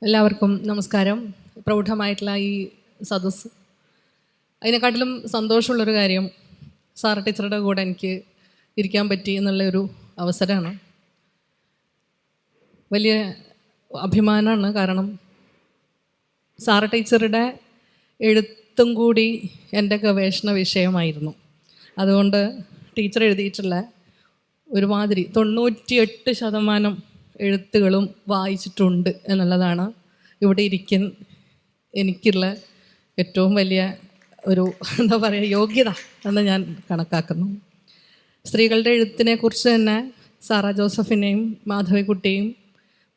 എല്ലാവർക്കും നമസ്കാരം. പ്രൗഢമായിട്ടുള്ള ഈ സദസ്സ്, അതിനെക്കാട്ടിലും സന്തോഷമുള്ളൊരു കാര്യം സാറ ടീച്ചറുടെ കൂടെ എനിക്ക് ഇരിക്കാൻ പറ്റി എന്നുള്ളൊരു അവസരമാണ്. വലിയ അഭിമാനമാണ്. കാരണം സാറ ടീച്ചറുടെ എഴുത്തും കൂടി എൻ്റെ ഗവേഷണ വിഷയമായിരുന്നു. അതുകൊണ്ട് ടീച്ചർ എഴുതിയിട്ടുള്ള ഒരുമാതിരി 98% എഴുത്തുകളും വായിച്ചിട്ടുണ്ട് എന്നുള്ളതാണ് ഇവിടെ എനിക്കുള്ള ഏറ്റവും വലിയ ഒരു എന്താ പറയുക യോഗ്യത എന്ന് ഞാൻ കണക്കാക്കുന്നു. സ്ത്രീകളുടെ എഴുത്തിനെ കുറിച്ച് തന്നെ സാറ ജോസഫിനെയും മാധവിക്കുട്ടിയും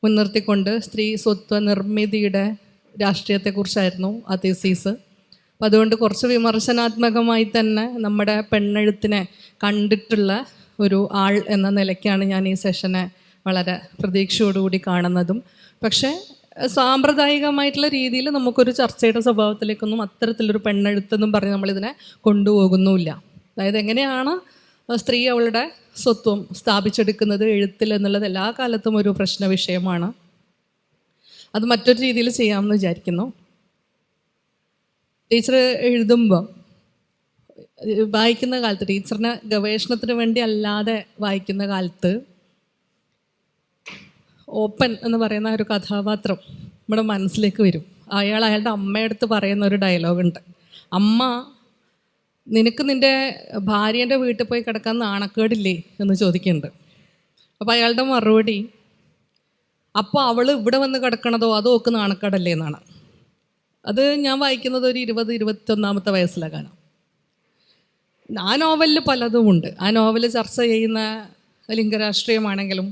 മുൻനിർത്തിക്കൊണ്ട് സ്ത്രീ സ്വത്വ നിർമ്മിതിയുടെ രാഷ്ട്രീയത്തെക്കുറിച്ചായിരുന്നു ആ തീസീസ്. അപ്പം അതുകൊണ്ട് കുറച്ച് വിമർശനാത്മകമായി തന്നെ നമ്മുടെ പെണ്ണെഴുത്തിനെ കണ്ടിട്ടുള്ള ഒരു ആൾ എന്ന നിലയ്ക്കാണ് ഞാൻ ഈ സെഷനെ വളരെ പ്രതീക്ഷയോടുകൂടി കാണുന്നതും. പക്ഷേ സാമ്പ്രദായികമായിട്ടുള്ള രീതിയിൽ നമുക്കൊരു ചർച്ചയുടെ സ്വഭാവത്തിലേക്കൊന്നും അത്തരത്തിലൊരു പെണ്ണെഴുത്തെന്നും പറഞ്ഞ് നമ്മളിതിനെ കൊണ്ടുപോകുന്നുമില്ല. അതായത് എങ്ങനെയാണ് സ്ത്രീ അവളുടെ സ്വത്വം സ്ഥാപിച്ചെടുക്കുന്നത് എഴുത്തിൽ എന്നുള്ളത് എല്ലാ കാലത്തും ഒരു പ്രശ്ന വിഷയമാണ്. അത് മറ്റൊരു രീതിയിൽ ചെയ്യാമെന്ന് വിചാരിക്കുന്നു. ടീച്ചർ എഴുതുമ്പോൾ വായിക്കുന്ന കാലത്ത്, ടീച്ചറിന് ഗവേഷണത്തിന് വേണ്ടി അല്ലാതെ വായിക്കുന്ന കാലത്ത്, ഓപ്പൻ എന്ന് പറയുന്ന ഒരു കഥാപാത്രം നമ്മുടെ മനസ്സിലേക്ക് വരും. അയാളുടെ അമ്മയടുത്ത് പറയുന്ന ഒരു ഡയലോഗുണ്ട്. അമ്മ, നിനക്ക് നിൻ്റെ ഭാര്യേൻ്റെ വീട്ടിൽ പോയി കിടക്കാൻ നാണക്കേടില്ലേ എന്ന് ചോദിക്കുന്നുണ്ട്. അപ്പോൾ അയാളുടെ മറുപടി, അപ്പോൾ അവൾ ഇവിടെ വന്ന് കിടക്കണതോ അതോ ഒക്കെ നാണക്കേടല്ലേ എന്നാണ്. അത് ഞാൻ വായിക്കുന്നത് ഒരു 20-21 വയസ്സിലാണ്. ആ നോവലിൽ പലതുമുണ്ട്. ആ നോവൽ ചർച്ച ചെയ്യുന്ന ലിംഗരാഷ്ട്രീയമാണെങ്കിലും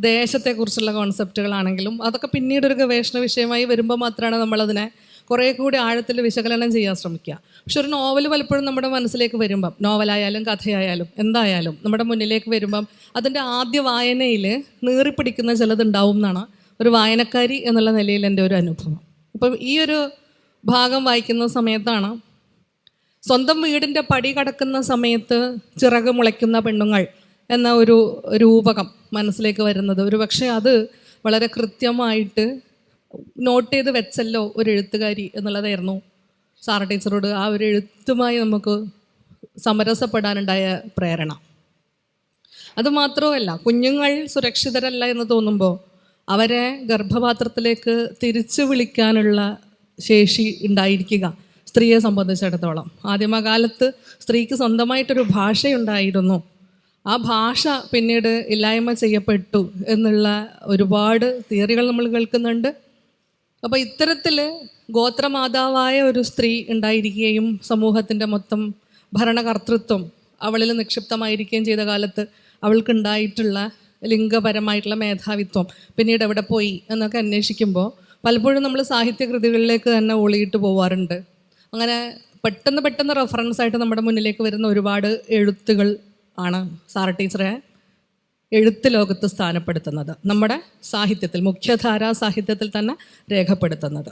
ദേശത്തെക്കുറിച്ചുള്ള കോൺസെപ്റ്റുകളാണെങ്കിലും അതൊക്കെ പിന്നീട് ഒരു ഗവേഷണ വിഷയമായി വരുമ്പോൾ മാത്രമാണ് നമ്മളതിനെ കുറേ കൂടി ആഴത്തിൽ വിശകലനം ചെയ്യാൻ ശ്രമിക്കുക. പക്ഷെ ഒരു നോവൽ പലപ്പോഴും നമ്മുടെ മനസ്സിലേക്ക് വരുമ്പം, നോവലായാലും കഥയായാലും എന്തായാലും നമ്മുടെ മുന്നിലേക്ക് വരുമ്പം അതിൻ്റെ ആദ്യ വായനയിൽ നീറിപ്പിടിക്കുന്ന ചിലതുണ്ടാവും എന്നാണ് ഒരു വായനക്കാരി എന്നുള്ള നിലയിൽ എൻ്റെ ഒരു അനുഭവം. അപ്പം ഈ ഒരു ഭാഗം വായിക്കുന്ന സമയത്താണ് സ്വന്തം വീടിൻ്റെ പടി കടക്കുന്ന സമയത്ത് ചിറക് മുളയ്ക്കുന്ന പെണ്ണുങ്ങൾ എന്ന ഒരു രൂപകം മനസ്സിലേക്ക് വരുന്നത്. ഒരു പക്ഷേ അത് വളരെ കൃത്യമായിട്ട് നോട്ട് ചെയ്ത് വെച്ചല്ലോ ഒരു എഴുത്തുകാരി എന്നുള്ളതായിരുന്നു സാറ ടീച്ചറോട് ആ ഒരു എഴുത്തുമായി നമുക്ക് സമരസപ്പെടാനുണ്ടായ പ്രേരണ. അതുമാത്രമല്ല, കുഞ്ഞുങ്ങൾ സുരക്ഷിതരല്ല എന്ന് തോന്നുമ്പോൾ അവരെ ഗർഭപാത്രത്തിലേക്ക് തിരിച്ചു വിളിക്കാനുള്ള ശേഷി ഉണ്ടായിരിക്കുക സ്ത്രീയെ സംബന്ധിച്ചിടത്തോളം. ആദിമകാലത്ത് സ്ത്രീക്ക് സ്വന്തമായിട്ടൊരു ഭാഷയുണ്ടായിരുന്നു. ആ ഭാഷ പിന്നീട് ഇല്ലായ്മ ചെയ്യപ്പെട്ടു എന്നുള്ള ഒരുപാട് തിയറികൾ നമ്മൾ കേൾക്കുന്നുണ്ട്. അപ്പോൾ ഇത്തരത്തിൽ ഗോത്രമാതാവായ ഒരു സ്ത്രീ ഉണ്ടായിരിക്കുകയും സമൂഹത്തിൻ്റെ മൊത്തം ഭരണകർത്തൃത്വം അവളിൽ നിക്ഷിപ്തമായിരിക്കുകയും ചെയ്ത കാലത്ത് അവൾക്കുണ്ടായിട്ടുള്ള ലിംഗപരമായിട്ടുള്ള മേധാവിത്വം പിന്നീട് എവിടെ പോയി എന്നൊക്കെ അന്വേഷിക്കുമ്പോൾ പലപ്പോഴും നമ്മൾ സാഹിത്യകൃതികളിലേക്ക് തന്നെ ഒളിയിട്ട് പോവാറുണ്ട്. അങ്ങനെ പെട്ടെന്ന് റെഫറൻസ് ആയിട്ട് നമ്മുടെ മുന്നിലേക്ക് വരുന്ന ഒരുപാട് എഴുത്തുകൾ ആണ് സാറ ടീച്ചറെ എഴുത്ത് ലോകത്ത് സ്ഥാനപ്പെടുത്തുന്നത്, നമ്മുടെ സാഹിത്യത്തിൽ, മുഖ്യധാരാ സാഹിത്യത്തിൽ തന്നെ രേഖപ്പെടുത്തുന്നത്.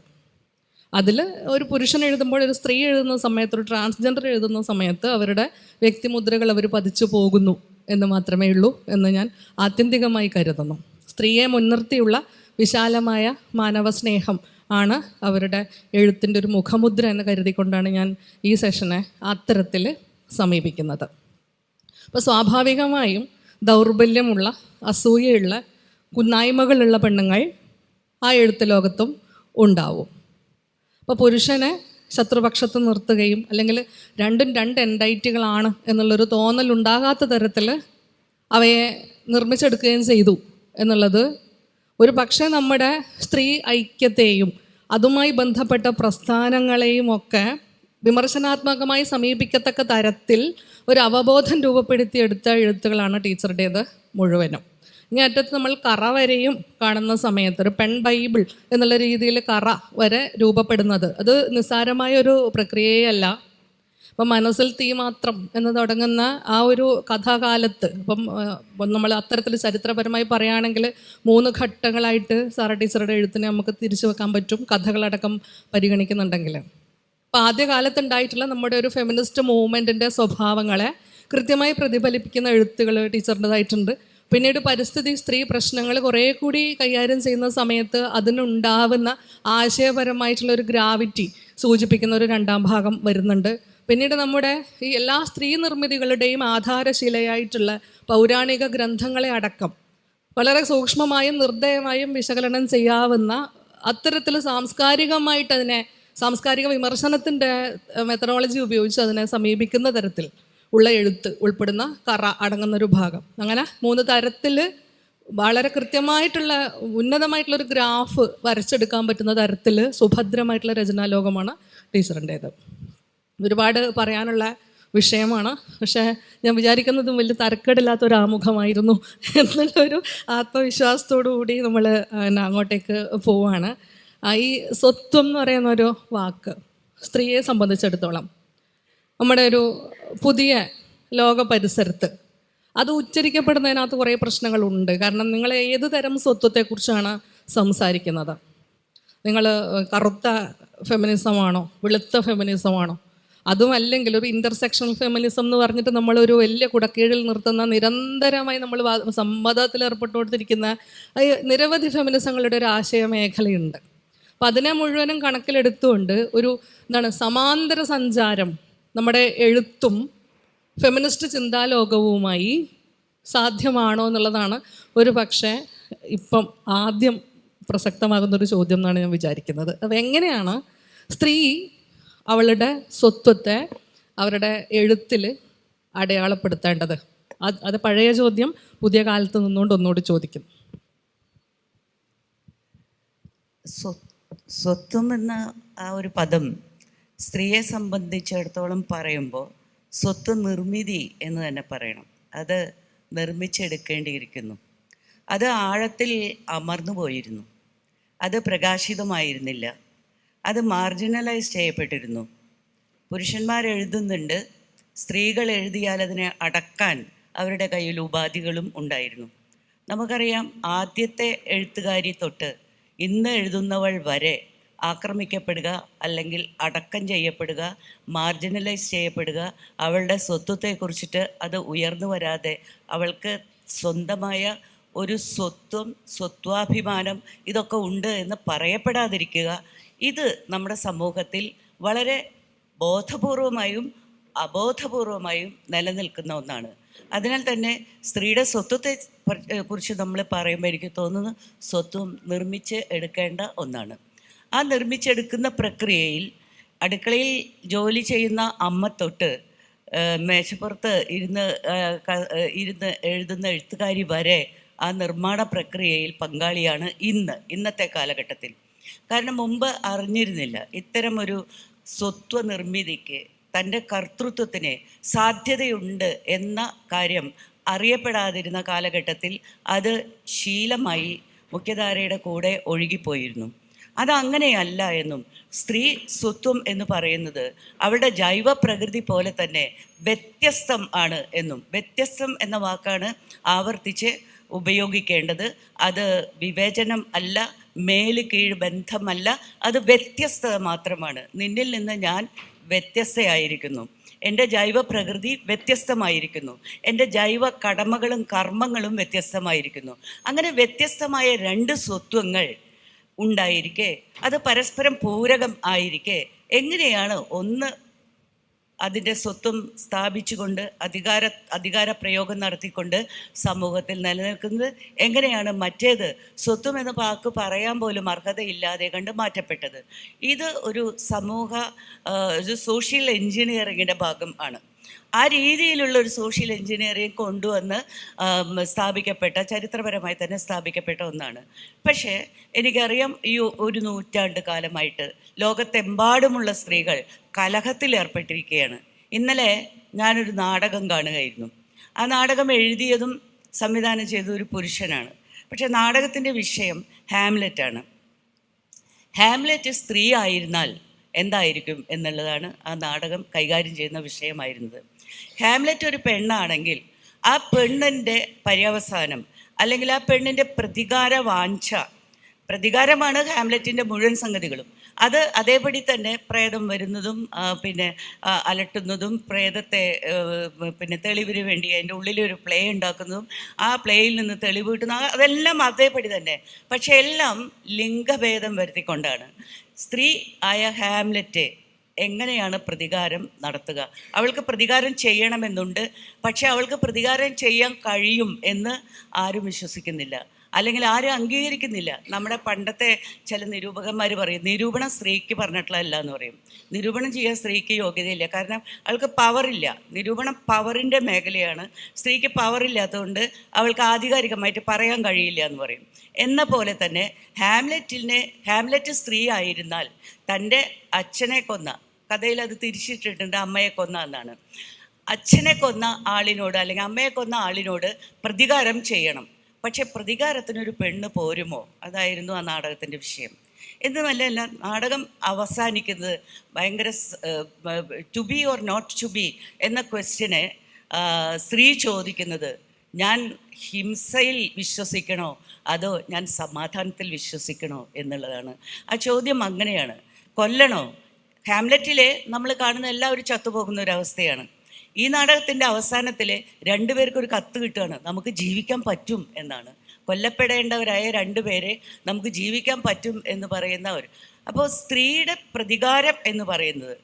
അതിൽ ഒരു പുരുഷൻ എഴുതുമ്പോൾ, ഒരു സ്ത്രീ എഴുതുന്ന സമയത്ത്, ഒരു ട്രാൻസ്ജെൻഡർ എഴുതുന്ന സമയത്ത് അവരുടെ വ്യക്തിമുദ്രകൾ അവർ പതിച്ചു പോകുന്നു എന്ന് മാത്രമേ ഉള്ളൂ എന്ന് ഞാൻ ആത്യന്തികമായി കരുതുന്നു. സ്ത്രീയെ മുൻനിർത്തിയുള്ള വിശാലമായ മാനവ സ്നേഹം ആണ് അവരുടെ എഴുത്തിൻ്റെ ഒരു മുഖമുദ്ര എന്ന് കരുതിക്കൊണ്ടാണ് ഞാൻ ഈ സെഷനെ അത്തരത്തിൽ സമീപിക്കുന്നത്. അപ്പോൾ സ്വാഭാവികമായും ദൗർബല്യമുള്ള, അസൂയയുള്ള, കുന്നായ്മകളുള്ള പെണ്ണുങ്ങൾ ആ എഴുത്ത് ലോകത്തും ഉണ്ടാവും. അപ്പോൾ പുരുഷനെ ശത്രുപക്ഷത്ത് നിർത്തുകയും അല്ലെങ്കിൽ രണ്ടും രണ്ട് എൻറ്റൈറ്റികളാണ് എന്നുള്ളൊരു തോന്നലുണ്ടാകാത്ത തരത്തിൽ അവയെ നിർമ്മിച്ചെടുക്കുകയും ചെയ്തു എന്നുള്ളത് ഒരു പക്ഷേ നമ്മുടെ സ്ത്രീ ഐക്യത്തെയും അതുമായി ബന്ധപ്പെട്ട പ്രസ്ഥാനങ്ങളെയും ഒക്കെ വിമർശനാത്മകമായി സമീപിക്കത്തക്ക തരത്തിൽ ഒരു അവബോധം രൂപപ്പെടുത്തിയെടുത്ത എഴുത്തുകളാണ് ടീച്ചറുടേത് മുഴുവനും. ഇനി അറ്റത്ത് നമ്മൾ കറ വരെയും കാണുന്ന സമയത്ത് ഒരു പെൺ ബൈബിൾ എന്നുള്ള രീതിയിൽ കറ വരെ രൂപപ്പെടുന്നത് അത് നിസ്സാരമായ ഒരു പ്രക്രിയയല്ല. ഇപ്പം മനസ്സിൽ തീ മാത്രം എന്ന് തുടങ്ങുന്ന ആ ഒരു കഥാകാലത്ത്, ഇപ്പം നമ്മൾ അത്തരത്തിൽ ചരിത്രപരമായി പറയുകയാണെങ്കിൽ 3 ഘട്ടങ്ങളായിട്ട് സാറ ടീച്ചറുടെ എഴുത്തിനെ നമുക്ക് തിരിച്ചു വെക്കാൻ പറ്റും, കഥകളടക്കം പരിഗണിക്കുന്നുണ്ടെങ്കിൽ. അപ്പോൾ ആദ്യകാലത്തുണ്ടായിട്ടുള്ള നമ്മുടെ ഒരു ഫെമിനിസ്റ്റ് മൂവ്മെൻറ്റിൻ്റെ സ്വഭാവങ്ങളെ കൃത്യമായി പ്രതിഫലിപ്പിക്കുന്ന എഴുത്തുകൾ ടീച്ചറിൻ്റെതായിട്ടുണ്ട്. പിന്നീട് പരിസ്ഥിതി സ്ത്രീ പ്രശ്നങ്ങൾ കുറേ കൂടി കൈകാര്യം ചെയ്യുന്ന സമയത്ത് അതിനുണ്ടാവുന്ന ആശയപരമായിട്ടുള്ള ഒരു ഗ്രാവിറ്റി സൂചിപ്പിക്കുന്ന ഒരു രണ്ടാം ഭാഗം വരുന്നുണ്ട്. പിന്നീട് നമ്മുടെ ഈ എല്ലാ സ്ത്രീ നിർമ്മിതികളുടെയും ആധാരശിലയായിട്ടുള്ള പൗരാണിക ഗ്രന്ഥങ്ങളെ അടക്കം വളരെ സൂക്ഷ്മമായും നിർദ്ദയമായും വിശകലനം ചെയ്യാവുന്ന അത്തരത്തിൽ സാംസ്കാരികമായിട്ട് അതിനെ സാംസ്കാരിക വിമർശനത്തിൻ്റെ മെത്തഡോളജി ഉപയോഗിച്ച് അതിനെ സമീപിക്കുന്ന തരത്തിൽ ഉള്ള എഴുത്ത് ഉൾപ്പെടുന്ന കറ അടങ്ങുന്നൊരു ഭാഗം. അങ്ങനെ 3 തരത്തിൽ വളരെ കൃത്യമായിട്ടുള്ള ഉന്നതമായിട്ടുള്ളൊരു ഗ്രാഫ് വരച്ചെടുക്കാൻ പറ്റുന്ന തരത്തിൽ സുഭദ്രമായിട്ടുള്ള രചനാലോകമാണ് ടീച്ചറിൻ്റേത്. ഒരുപാട് പറയാനുള്ള വിഷയമാണ്, പക്ഷേ ഞാൻ വിചാരിക്കുന്നതും വലിയ തരക്കേടില്ലാത്തൊരു ആമുഖമായിരുന്നു എന്നുള്ളൊരു ആത്മവിശ്വാസത്തോടു കൂടി നമ്മൾ അങ്ങോട്ടേക്ക് പോവാണ്. ഈ സ്വത്വം എന്ന് പറയുന്നൊരു വാക്ക് സ്ത്രീയെ സംബന്ധിച്ചിടത്തോളം നമ്മുടെ ഒരു പുതിയ ലോക പരിസരത്ത് അത് ഉച്ചരിക്കപ്പെടുന്നതിനകത്ത് കുറേ പ്രശ്നങ്ങളുണ്ട്. കാരണം നിങ്ങൾ ഏത് തരം സ്വത്വത്തെക്കുറിച്ചാണ് സംസാരിക്കുന്നത്? നിങ്ങൾ കറുത്ത ഫെമിനിസമാണോ, വെളുത്ത ഫെമിനിസമാണോ? അതും അല്ലെങ്കിൽ ഒരു ഇൻ്റർസെക്ഷണൽ ഫെമിനിസം എന്ന് പറഞ്ഞിട്ട് നമ്മളൊരു വലിയ കുടക്കീഴിൽ നിർത്തുന്ന നിരന്തരമായി നമ്മൾ സംവാദത്തിൽ ഏർപ്പെട്ടുകൊണ്ടിരിക്കുന്ന നിരവധി ഫെമിനിസങ്ങളുടെ ഒരു ആശയ മേഖലയുണ്ട്. അപ്പം അതിനെ മുഴുവനും കണക്കിലെടുത്തുകൊണ്ട് ഒരു സമാന്തര സഞ്ചാരം നമ്മുടെ എഴുത്തും ഫെമിനിസ്റ്റ് ചിന്താലോകവുമായി സാധ്യമാണോ എന്നുള്ളതാണ് ഒരു പക്ഷേ ഇപ്പം ആദ്യം പ്രസക്തമാകുന്നൊരു ചോദ്യം എന്നാണ് ഞാൻ വിചാരിക്കുന്നത്. അപ്പോൾ എങ്ങനെയാണ് സ്ത്രീ അവളുടെ സ്വത്വത്തെ അവരുടെ എഴുത്തിൽ അടയാളപ്പെടുത്തേണ്ടത്? അത് പഴയ ചോദ്യം പുതിയ കാലത്ത് നിന്നുകൊണ്ട് ഒന്നുകൂടി ചോദിക്കും. സ്വത്വം എന്ന ആ ഒരു പദം സ്ത്രീയെ സംബന്ധിച്ചിടത്തോളം പറയുമ്പോൾ സ്വത്വ നിർമ്മിതി എന്ന് തന്നെ പറയണം. അത് നിർമ്മിച്ചെടുക്കേണ്ടിയിരിക്കുന്നു. അത് ആഴത്തിൽ അമർന്നു പോയിരുന്നു. അത് പ്രകാശിതമായിരുന്നില്ല. അത് മാർജിനലൈസ് ചെയ്യപ്പെട്ടിരുന്നു. പുരുഷന്മാരെഴുതുന്നുണ്ട്, സ്ത്രീകൾ എഴുതിയാൽ അതിനെ അടക്കാൻ അവരുടെ കയ്യിൽ ഉപാധികളും ഉണ്ടായിരുന്നു. നമുക്കറിയാം, ആദ്യത്തെ എഴുത്തുകാരി തൊട്ട് ഇന്ന് എഴുതുന്നവൾ വരെ ആക്രമിക്കപ്പെടുക, അല്ലെങ്കിൽ അടക്കം ചെയ്യപ്പെടുക, മാർജിനലൈസ് ചെയ്യപ്പെടുക, അവളുടെ സ്വത്വത്തെക്കുറിച്ചിട്ട് അത് ഉയർന്നു വരാതെ അവൾക്ക് സ്വന്തമായ ഒരു സ്വത്വാഭിമാനം ഇതൊക്കെ ഉണ്ട് എന്ന് പറയപ്പെടാതിരിക്കുക, ഇത് നമ്മുടെ സമൂഹത്തിൽ വളരെ ബോധപൂർവമായും അബോധപൂർവമായും നിലനിൽക്കുന്ന ഒന്നാണ്. അതിനാൽ തന്നെ സ്ത്രീയുടെ സ്വത്വത്തെ കുറിച്ച് നമ്മൾ പറയുമ്പോൾ എനിക്ക് തോന്നുന്നു സ്വത്വം നിർമ്മിച്ച് എടുക്കേണ്ട ഒന്നാണ്. ആ നിർമ്മിച്ചെടുക്കുന്ന പ്രക്രിയയിൽ അടുക്കളയിൽ ജോലി ചെയ്യുന്ന അമ്മ തൊട്ട് മേശപ്പുറത്ത് ഇരുന്ന് എഴുതുന്ന എഴുത്തുകാരി വരെ ആ നിർമ്മാണ പ്രക്രിയയിൽ പങ്കാളിയാണ് ഇന്നത്തെ കാലഘട്ടത്തിൽ. കാരണം മുമ്പ് അറിഞ്ഞിരുന്നില്ല ഇത്തരമൊരു സ്വത്വ നിർമ്മിതിക്ക്, തൻ്റെ കർത്തൃത്വത്തിന് സാധ്യതയുണ്ട് എന്ന കാര്യം അറിയപ്പെടാതിരുന്ന കാലഘട്ടത്തിൽ അത് ശീലമായി മുഖ്യധാരയുടെ കൂടെ ഒഴുകിപ്പോയിരുന്നു. അതങ്ങനെയല്ല എന്നും സ്ത്രീ സ്വത്വം എന്ന് പറയുന്നത് അവളുടെ ജൈവ പ്രകൃതി പോലെ തന്നെ വ്യത്യസ്തം ആണ് എന്നും, വ്യത്യസ്തം എന്ന വാക്കാണ് ആവർത്തിച്ച് ഉപയോഗിക്കേണ്ടത്. അത് വിവേചനം അല്ല, മേല് കീഴ് ബന്ധമല്ല, അത് വ്യത്യസ്തത മാത്രമാണ്. നിന്നിൽ നിന്ന് ഞാൻ വ്യത്യസ്തയായിരിക്കുന്നു, എൻ്റെ ജൈവ പ്രകൃതി വ്യത്യസ്തമായിരിക്കുന്നു, എൻ്റെ ജൈവ കടമകളും കർമ്മങ്ങളും വ്യത്യസ്തമായിരിക്കുന്നു. അങ്ങനെ വ്യത്യസ്തമായ 2 സ്വത്വങ്ങൾ ഉണ്ടായിരിക്കെ, അത് പരസ്പരം പൂരകം ആയിരിക്കെ, എങ്ങനെയാണ് ഒന്ന് അതിൻ്റെ സ്വത്വം സ്ഥാപിച്ചുകൊണ്ട് അധികാര പ്രയോഗം നടത്തിക്കൊണ്ട് സമൂഹത്തിൽ നിലനിൽക്കുന്നത്? എങ്ങനെയാണ് മറ്റേത് സ്വത്വം എന്ന വാക്ക് പറയാൻ പോലും അർഹതയില്ലാതെ കണ്ട് മാറ്റപ്പെട്ടത്? ഇത് ഒരു സോഷ്യൽ എൻജിനീയറിങ്ങിൻ്റെ ഭാഗം ആണ്. ആ രീതിയിലുള്ള ഒരു സോഷ്യൽ എൻജിനീയറിങ് കൊണ്ടുവന്ന് സ്ഥാപിക്കപ്പെട്ട, ചരിത്രപരമായി തന്നെ സ്ഥാപിക്കപ്പെട്ട ഒന്നാണ്. പക്ഷേ എനിക്കറിയാം, ഈ 1 നൂറ്റാണ്ട് കാലമായിട്ട് ലോകത്തെമ്പാടുമുള്ള സ്ത്രീകൾ കലഹത്തിൽ ഏർപ്പെട്ടിരിക്കുകയാണ്. ഇന്നലെ ഞാനൊരു നാടകം കാണുകയായിരുന്നു. ആ നാടകം എഴുതിയതും സംവിധാനം ചെയ്തത് ഒരു പുരുഷനാണ്. പക്ഷേ നാടകത്തിൻ്റെ വിഷയം ഹാംലെറ്റാണ്. ഹാംലെറ്റ് സ്ത്രീ ആയിരുന്നാൽ എന്തായിരിക്കും എന്നുള്ളതാണ് ആ നാടകം കൈകാര്യം ചെയ്യുന്ന വിഷയമായിരുന്നത്. ഹാംലെറ്റ് ഒരു പെണ്ണാണെങ്കിൽ ആ പെണ്ണിൻ്റെ പര്യവസാനം, അല്ലെങ്കിൽ ആ പെണ്ണിൻ്റെ പ്രതികാര വാഞ്ച പ്രതികാരമാണ് ഹാംലെറ്റിൻ്റെ മുഴുവൻ സംഗതികളും. അത് അതേപടി തന്നെ പ്രേതം വരുന്നതും പിന്നെ അലട്ടുന്നതും പ്രേതത്തെ പിന്നെ തെളിവിന് വേണ്ടി അതിൻ്റെ ഉള്ളിലൊരു പ്ലേ ഉണ്ടാക്കുന്നതും ആ പ്ലേയിൽ നിന്ന് തെളിവ് കിട്ടുന്ന അതെല്ലാം അതേപടി തന്നെ. പക്ഷെ എല്ലാം ലിംഗഭേദം വരുത്തിക്കൊണ്ടാണ്. സ്ത്രീ ആയ ഹാംലെറ്റ് എങ്ങനെയാണ് പ്രതികാരം നടത്തുക? അവൾക്ക് പ്രതികാരം ചെയ്യണമെന്നുണ്ട്, പക്ഷെ അവൾക്ക് പ്രതികാരം ചെയ്യാൻ കഴിയും എന്ന് ആരും വിശ്വസിക്കുന്നില്ല, അല്ലെങ്കിൽ ആരും അംഗീകരിക്കുന്നില്ല. നമ്മുടെ പണ്ടത്തെ ചില നിരൂപകന്മാർ പറയും നിരൂപണം സ്ത്രീക്ക് പറഞ്ഞിട്ടുള്ളതല്ല എന്ന് പറയും. നിരൂപണം ചെയ്യാൻ സ്ത്രീക്ക് യോഗ്യതയില്ല, കാരണം അവൾക്ക് പവറില്ല. നിരൂപണം പവറിൻ്റെ മേഖലയാണ്. സ്ത്രീക്ക് പവറില്ലാത്തതുകൊണ്ട് അവൾക്ക് ആധികാരികമായിട്ട് പറയാൻ കഴിയില്ല എന്ന് പറയും. എന്ന പോലെ തന്നെ ഹാംലെറ്റ് സ്ത്രീ ആയിരുന്നാൽ തൻ്റെ അച്ഛനെ കൊന്ന, കഥയിൽ അത് തിരിച്ചിട്ടിട്ടുണ്ട്, അമ്മയെ കൊന്ന എന്നാണ്. അച്ഛനെ കൊന്ന ആളിനോട് അല്ലെങ്കിൽ അമ്മയെ കൊന്ന ആളിനോട് പ്രതികാരം ചെയ്യണം. പക്ഷെ പ്രതികാരത്തിനൊരു പെണ്ണ് പോരുമോ? അതായിരുന്നു ആ നാടകത്തിൻ്റെ വിഷയം. എന്നല്ല നാടകം അവസാനിക്കുന്നത് ഭയങ്കര to be or not to be എന്ന ക്വസ്റ്റ്യനെ സ്ത്രീ ചോദിക്കുന്നത് ഞാൻ ഹിംസയിൽ വിശ്വസിക്കണോ അതോ ഞാൻ സമാധാനത്തിൽ വിശ്വസിക്കണോ എന്നുള്ളതാണ്. ആ ചോദ്യം അങ്ങനെയാണ്. കൊല്ലണോ? ഹാംലെറ്റിലെ നമ്മൾ കാണുന്ന എല്ലാവരും ചത്തുപോകുന്ന ഒരവസ്ഥയാണ്. ഈ നാടകത്തിൻ്റെ അവസാനത്തിൽ രണ്ടുപേർക്കൊരു കത്ത് കിട്ടുകയാണ്, നമുക്ക് ജീവിക്കാൻ പറ്റും എന്നാണ്. കൊല്ലപ്പെടേണ്ടവരായ രണ്ടുപേരെ നമുക്ക് ജീവിക്കാൻ പറ്റും എന്ന് പറയുന്നവർ. അപ്പോൾ സ്ത്രീയുടെ പ്രതികാരം എന്ന് പറയുന്നത്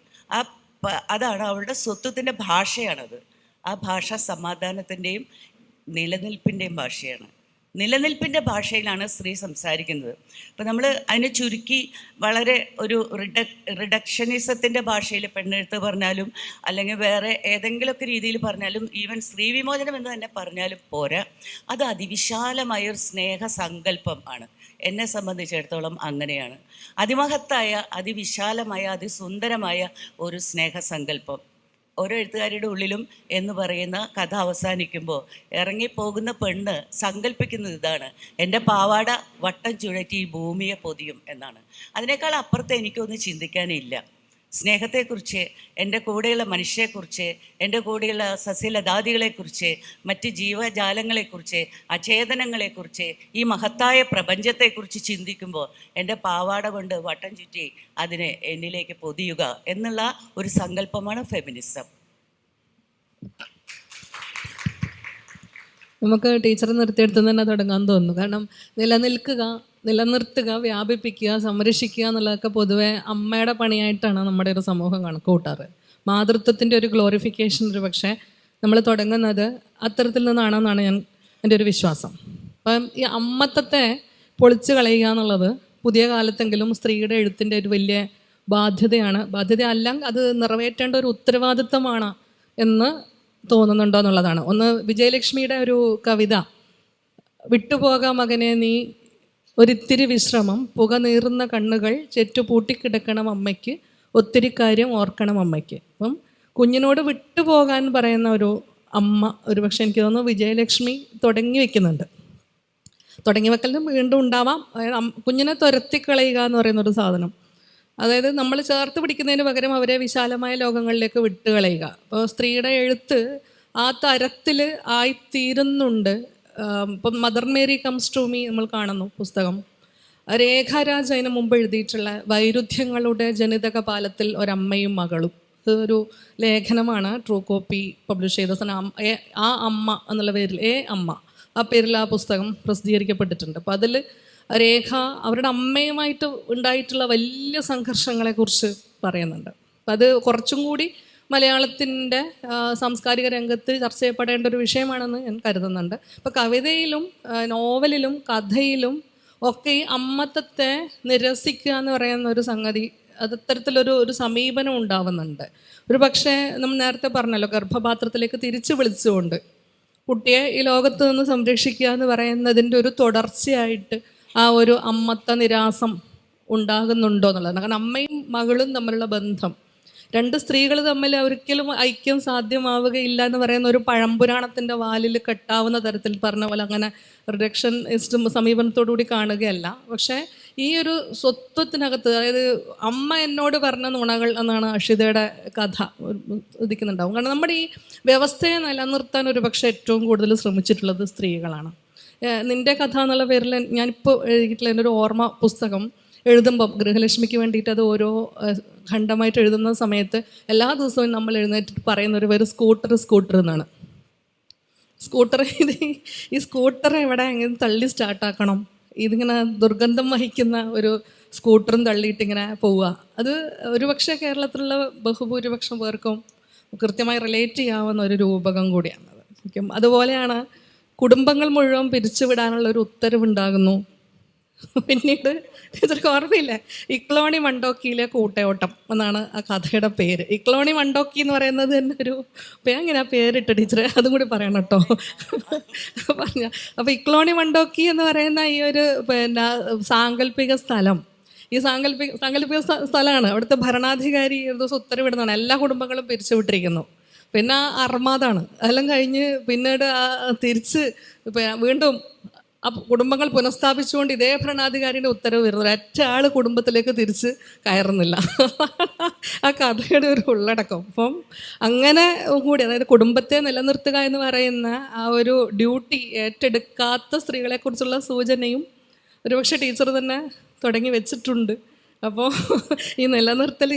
അതാണ്, അവളുടെ സ്വത്വത്തിൻ്റെ ഭാഷയാണത്. ആ ഭാഷ സമാധാനത്തിൻ്റെയും നിലനിൽപ്പിൻ്റെയും ഭാഷയാണ്. നിലനിൽപ്പിൻ്റെ ഭാഷയിലാണ് സ്ത്രീ സംസാരിക്കുന്നത്. അപ്പോൾ നമ്മൾ അതിനെ ചുരുക്കി വളരെ ഒരു റിഡക്ഷനിസത്തിൻ്റെ ഭാഷയിൽ പെണ്ണെഴുത്ത് പറഞ്ഞാലും അല്ലെങ്കിൽ വേറെ ഏതെങ്കിലുമൊക്കെ രീതിയിൽ പറഞ്ഞാലും, ഈവൻ സ്ത്രീ വിമോചനം എന്ന് തന്നെ പറഞ്ഞാലും പോരാ. അത് അതിവിശാലമായ ഒരു സ്നേഹസങ്കല്പം ആണ്. എന്നെ സംബന്ധിച്ചിടത്തോളം അങ്ങനെയാണ്. അതിമഹത്തായ, അതിവിശാലമായ, അതിസുന്ദരമായ ഒരു സ്നേഹസങ്കല്പം ഓരോ എഴുത്തുകാരുടെ ഉള്ളിലും എന്ന് പറയുന്ന കഥ അവസാനിക്കുമ്പോൾ ഇറങ്ങിപ്പോകുന്ന പെണ്ണ് സങ്കല്പിക്കുന്നത് ഇതാണ്: എൻ്റെ പാവാട വട്ടം ചുഴറ്റി ഈ ഭൂമിയെ പൊതിയും എന്നാണ്. അതിനേക്കാൾ അപ്പുറത്ത് എനിക്കൊന്നും ചിന്തിക്കാനില്ല. സ്നേഹത്തെക്കുറിച്ച്, എൻ്റെ കൂടെയുള്ള മനുഷ്യരെക്കുറിച്ച്, എൻ്റെ കൂടെയുള്ള സസ്യലതാദികളെക്കുറിച്ച്, മറ്റ് ജീവജാലങ്ങളെക്കുറിച്ച്, അചേതനങ്ങളെക്കുറിച്ച്, ഈ മഹത്തായ പ്രപഞ്ചത്തെക്കുറിച്ച് ചിന്തിക്കുമ്പോൾ എൻ്റെ പാവാട കൊണ്ട് വട്ടം ചുറ്റി അതിനെ എന്നിലേക്ക് പൊതിയുക എന്നുള്ള ഒരു സങ്കല്പമാണ് ഫെമിനിസം. നമുക്ക് ടീച്ചർ നിർത്തിയെടുത്ത് തന്നെ തുടങ്ങാൻ തോന്നുന്നു. കാരണം നിലനിർത്തുക, വ്യാപിപ്പിക്കുക, സംരക്ഷിക്കുക എന്നുള്ളതൊക്കെ പൊതുവെ അമ്മയുടെ പണിയായിട്ടാണ് നമ്മുടെ ഒരു സമൂഹം കണക്ക് കൂട്ടാറ്. മാതൃത്വത്തിൻ്റെ ഒരു ഗ്ലോറിഫിക്കേഷൻ ഒരു പക്ഷേ നമ്മൾ തുടങ്ങുന്നത് അത്തരത്തിൽ നിന്നാണെന്നാണ് എൻ്റെ ഒരു വിശ്വാസം. അപ്പം ഈ അമ്മത്തത്തെ പൊളിച്ചു കളയുക എന്നുള്ളത് പുതിയ കാലത്തെങ്കിലും സ്ത്രീയുടെ എഴുത്തിൻ്റെ ഒരു വലിയ ബാധ്യതയല്ല, അത് നിറവേറ്റേണ്ട ഒരു ഉത്തരവാദിത്തമാണ് എന്ന് തോന്നുന്നുണ്ടോ എന്നുള്ളതാണ്. ഒന്ന്, വിജയലക്ഷ്മിയുടെ ഒരു കവിത, വിട്ടുപോകാം മകനെ നീ ഒരിത്തിരി വിശ്രമം, പുക നീറുന്ന കണ്ണുകൾ ചെറ്റുപൂട്ടിക്കിടക്കണം അമ്മയ്ക്ക്, ഒത്തിരി കാര്യം ഓർക്കണം അമ്മയ്ക്ക്. അപ്പം കുഞ്ഞിനോട് വിട്ടുപോകാൻ പറയുന്ന ഒരു അമ്മ ഒരു പക്ഷേ എനിക്ക് തോന്നുന്നു വിജയലക്ഷ്മി തുടങ്ങി വെക്കലിനും വീണ്ടും ഉണ്ടാവാം. കുഞ്ഞിനെ തുരത്തിക്കളയുക എന്ന് പറയുന്നൊരു സാധനം, അതായത് നമ്മൾ ചേർത്ത് പിടിക്കുന്നതിന് പകരം അവരെ വിശാലമായ ലോകങ്ങളിലേക്ക് വിട്ടുകളയുക. അപ്പോൾ സ്ത്രീയുടെ എഴുത്ത് ആ തരത്തിൽ ആയിത്തീരുന്നുണ്ട്. ഇപ്പം mother Mary comes to me നമ്മൾ കാണുന്നു പുസ്തകം. രേഖാരാജ് അതിന് മുമ്പ് എഴുതിയിട്ടുള്ള വൈരുദ്ധ്യങ്ങളുടെ ജനിതക പാലത്തിൽ ഒരമ്മയും മകളും, ഒരു ലേഖനമാണ് ട്രൂ കോപ്പി പബ്ലിഷ് ചെയ്ത ആ അമ്മ എന്നുള്ള പേരിൽ, അമ്മ ആ പേരിൽ ആ പുസ്തകം പ്രസിദ്ധീകരിക്കപ്പെട്ടിട്ടുണ്ട്. അപ്പോൾ അതിൽ രേഖ അവരുടെ അമ്മയുമായിട്ട് ഉണ്ടായിട്ടുള്ള വലിയ സംഘർഷങ്ങളെക്കുറിച്ച് പറയുന്നുണ്ട്. അപ്പം അത് കുറച്ചും കൂടി മലയാളത്തിൻ്റെ സാംസ്കാരിക രംഗത്ത് ചർച്ച ചെയ്യപ്പെടേണ്ട ഒരു വിഷയമാണെന്ന് ഞാൻ കരുതുന്നുണ്ട്. ഇപ്പോൾ കവിതയിലും നോവലിലും കഥയിലും ഒക്കെ ഈ അമ്മത്തത്തെ നിരസിക്കുക എന്ന് പറയുന്ന ഒരു സംഗതി, അത്തരത്തിലൊരു സമീപനം ഉണ്ടാവുന്നുണ്ട്. ഒരു പക്ഷേ നമ്മൾ നേരത്തെ പറഞ്ഞല്ലോ, ഗർഭപാത്രത്തിലേക്ക് തിരിച്ചു വിളിച്ചുകൊണ്ട് കുട്ടിയെ ഈ ലോകത്ത് നിന്ന് സംരക്ഷിക്കുക എന്ന് പറയുന്നതിൻ്റെ ഒരു തുടർച്ചയായിട്ട് ആ ഒരു അമ്മത്ത നിരാസം ഉണ്ടാകുന്നുണ്ടോ എന്നുള്ളതാണ്. കാരണം അമ്മയും മകളും തമ്മിലുള്ള ബന്ധം, രണ്ട് സ്ത്രീകൾ തമ്മിൽ ഒരിക്കലും ഐക്യം സാധ്യമാവുകയില്ല എന്ന് പറയുന്ന ഒരു പഴംപുരാണത്തിൻ്റെ വാലിൽ കെട്ടാവുന്ന തരത്തിൽ പറഞ്ഞ പോലെ അങ്ങനെ റിഡക്ഷനിസ്റ്റ് സമീപനത്തോടുകൂടി കാണുകയല്ല. പക്ഷേ ഈ ഒരു സ്വത്വത്തിനകത്ത്, അതായത് അമ്മ എന്നോട് പറഞ്ഞ നുണകൾ എന്നാണ് അക്ഷിതയുടെ കഥ ഉദിക്കുന്നുണ്ടാവും. കാരണം നമ്മുടെ ഈ വ്യവസ്ഥയെ നിലനിർത്താൻ ഒരു പക്ഷേ ഏറ്റവും കൂടുതൽ ശ്രമിച്ചിട്ടുള്ളത് സ്ത്രീകളാണ്. നിൻ്റെ കഥ എന്നുള്ള പേരിൽ ഞാനിപ്പോൾ എഴുതിയിട്ടുള്ള എൻ്റെ ഒരു ഓർമ്മ പുസ്തകം എഴുതുമ്പം ഗൃഹലക്ഷ്മിക്ക് വേണ്ടിയിട്ട് അത് ഓരോ ഖണ്ഡമായിട്ട് എഴുതുന്ന സമയത്ത് എല്ലാ ദിവസവും നമ്മൾ എഴുന്നേറ്റിട്ട് പറയുന്ന ഒരു പേര് സ്കൂട്ടർ എന്നാണ്. സ്കൂട്ടർ ഈ സ്കൂട്ടർ എവിടെ എങ്ങനെ തള്ളി സ്റ്റാർട്ടാക്കണം, ഇതിങ്ങനെ ദുർഗന്ധം വഹിക്കുന്ന ഒരു സ്കൂട്ടറും തള്ളിയിട്ട് ഇങ്ങനെ പോവുക. അത് ഒരുപക്ഷെ കേരളത്തിലുള്ള ബഹുഭൂരിപക്ഷം പേർക്കും കൃത്യമായി റിലേറ്റ് ചെയ്യാവുന്ന ഒരു രൂപകം കൂടിയാണത്. ശരിക്കും അതുപോലെയാണ് കുടുംബങ്ങൾ മുഴുവൻ പിരിച്ചുവിടാനുള്ള ഒരു ഉത്തരവുണ്ടാകുന്നു. പിന്നീട് ഇതൊരു ഓർമ്മയില്ലേ, ഇക്ലോണി മണ്ടോക്കിയിലെ കൂട്ടയോട്ടം എന്നാണ് ആ കഥയുടെ പേര്. ഇക്ലോണി മണ്ടോക്കി എന്ന് പറയുന്നത് തന്നെ ഒരു എങ്ങനെയാ പേരിട്ട ടീച്ചറെ, അതും കൂടി പറയണം കേട്ടോ പറഞ്ഞ. അപ്പോൾ ഇക്ലോണി മണ്ടോക്കി എന്ന് പറയുന്ന ഈ ഒരു സാങ്കല്പിക സ്ഥലം, ഈ സാങ്കല്പിക സ്ഥലമാണ്. അവിടുത്തെ ഭരണാധികാരി ഒരു ദിവസം ഉത്തരവിടുന്നതാണ്, എല്ലാ കുടുംബങ്ങളും പിരിച്ചുവിട്ടിരിക്കുന്നു. പിന്നെ അർമാദാണ്. അതെല്ലാം കഴിഞ്ഞ് പിന്നീട് തിരിച്ച് വീണ്ടും കുടുംബങ്ങൾ പുനഃസ്ഥാപിച്ചുകൊണ്ട് ഇതേ ഭരണാധികാരിയുടെ ഉത്തരവ് വരുന്നു. ഒരൊറ്റ ആൾ കുടുംബത്തിലേക്ക് തിരിച്ച് കയറുന്നില്ല. ആ കഥയുടെ ഒരു ഉള്ളടക്കം. അപ്പം അങ്ങനെ കൂടി, അതായത് കുടുംബത്തെ നിലനിർത്തുക എന്ന് പറയുന്ന ആ ഒരു ഡ്യൂട്ടി ഏറ്റെടുക്കാത്ത സ്ത്രീകളെക്കുറിച്ചുള്ള സൂചനയും ഒരുപക്ഷെ ടീച്ചർ തന്നെ തുടങ്ങി വെച്ചിട്ടുണ്ട്. അപ്പോൾ ഈ നിലനിർത്തൽ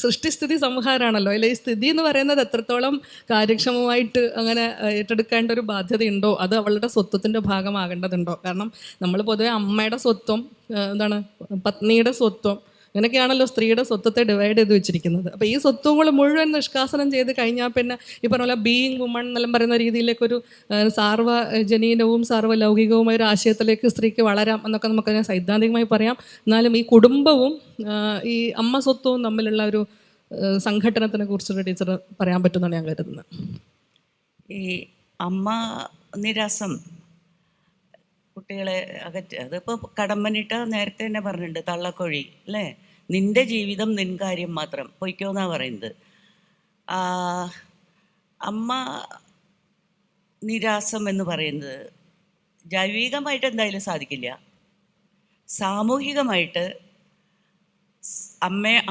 സൃഷ്ടിസ്ഥിതി സംഹാരമാണല്ലോ, അല്ലെ? ഈ സ്ഥിതി എന്ന് പറയുന്നത് എത്രത്തോളം കാര്യക്ഷമമായിട്ട് അങ്ങനെ ഏറ്റെടുക്കേണ്ട ഒരു ബാധ്യതയുണ്ടോ, അത് അവളുടെ സ്വത്വത്തിൻ്റെ ഭാഗമാകേണ്ടതുണ്ടോ? കാരണം നമ്മൾ പൊതുവെ അമ്മയുടെ സ്വത്വം, പത്നിയുടെ സ്വത്വം, അങ്ങനെയൊക്കെയാണല്ലോ സ്ത്രീയുടെ സ്വത്വത്തെ ഡിവൈഡ് ചെയ്ത് വെച്ചിരിക്കുന്നത്. അപ്പോൾ ഈ സ്വത്വങ്ങൾ മുഴുവൻ നിഷ്കാസനം ചെയ്ത് കഴിഞ്ഞാൽ പിന്നെ ഈ പറഞ്ഞ പോലെ ബീയിങ് വുമൺ എന്നെല്ലാം പറയുന്ന രീതിയിലേക്കൊരു സാർവജനീനവും സാർവലൗകികവുമായ ഒരു ആശയത്തിലേക്ക് സ്ത്രീക്ക് വളരാം എന്നൊക്കെ നമുക്ക് സൈദ്ധാന്തികമായി പറയാം. എന്നാലും ഈ കുടുംബവും ഈ അമ്മ സ്വത്വവും തമ്മിലുള്ള ഒരു സംഘടനത്തിനെ കുറിച്ചൊരു ടീച്ചർ പറയാൻ പറ്റുമെന്നാണ് ഞാൻ കരുതുന്നത്. ഈ അമ്മ നിരാസം കുട്ടികളെ അതിപ്പോൾ കടമ്പനിട്ട നേരത്തെ തന്നെ പറഞ്ഞിട്ടുണ്ട്, തള്ളക്കൊഴി അല്ലേ, നിൻ്റെ ജീവിതം നിൻ കാര്യം മാത്രം, പൊയ്ക്കോന്നാണ് പറയുന്നത്. അമ്മ നിരാസം എന്ന് പറയുന്നത് ജൈവികമായിട്ട് എന്തായാലും സാധിക്കില്ല. സാമൂഹികമായിട്ട്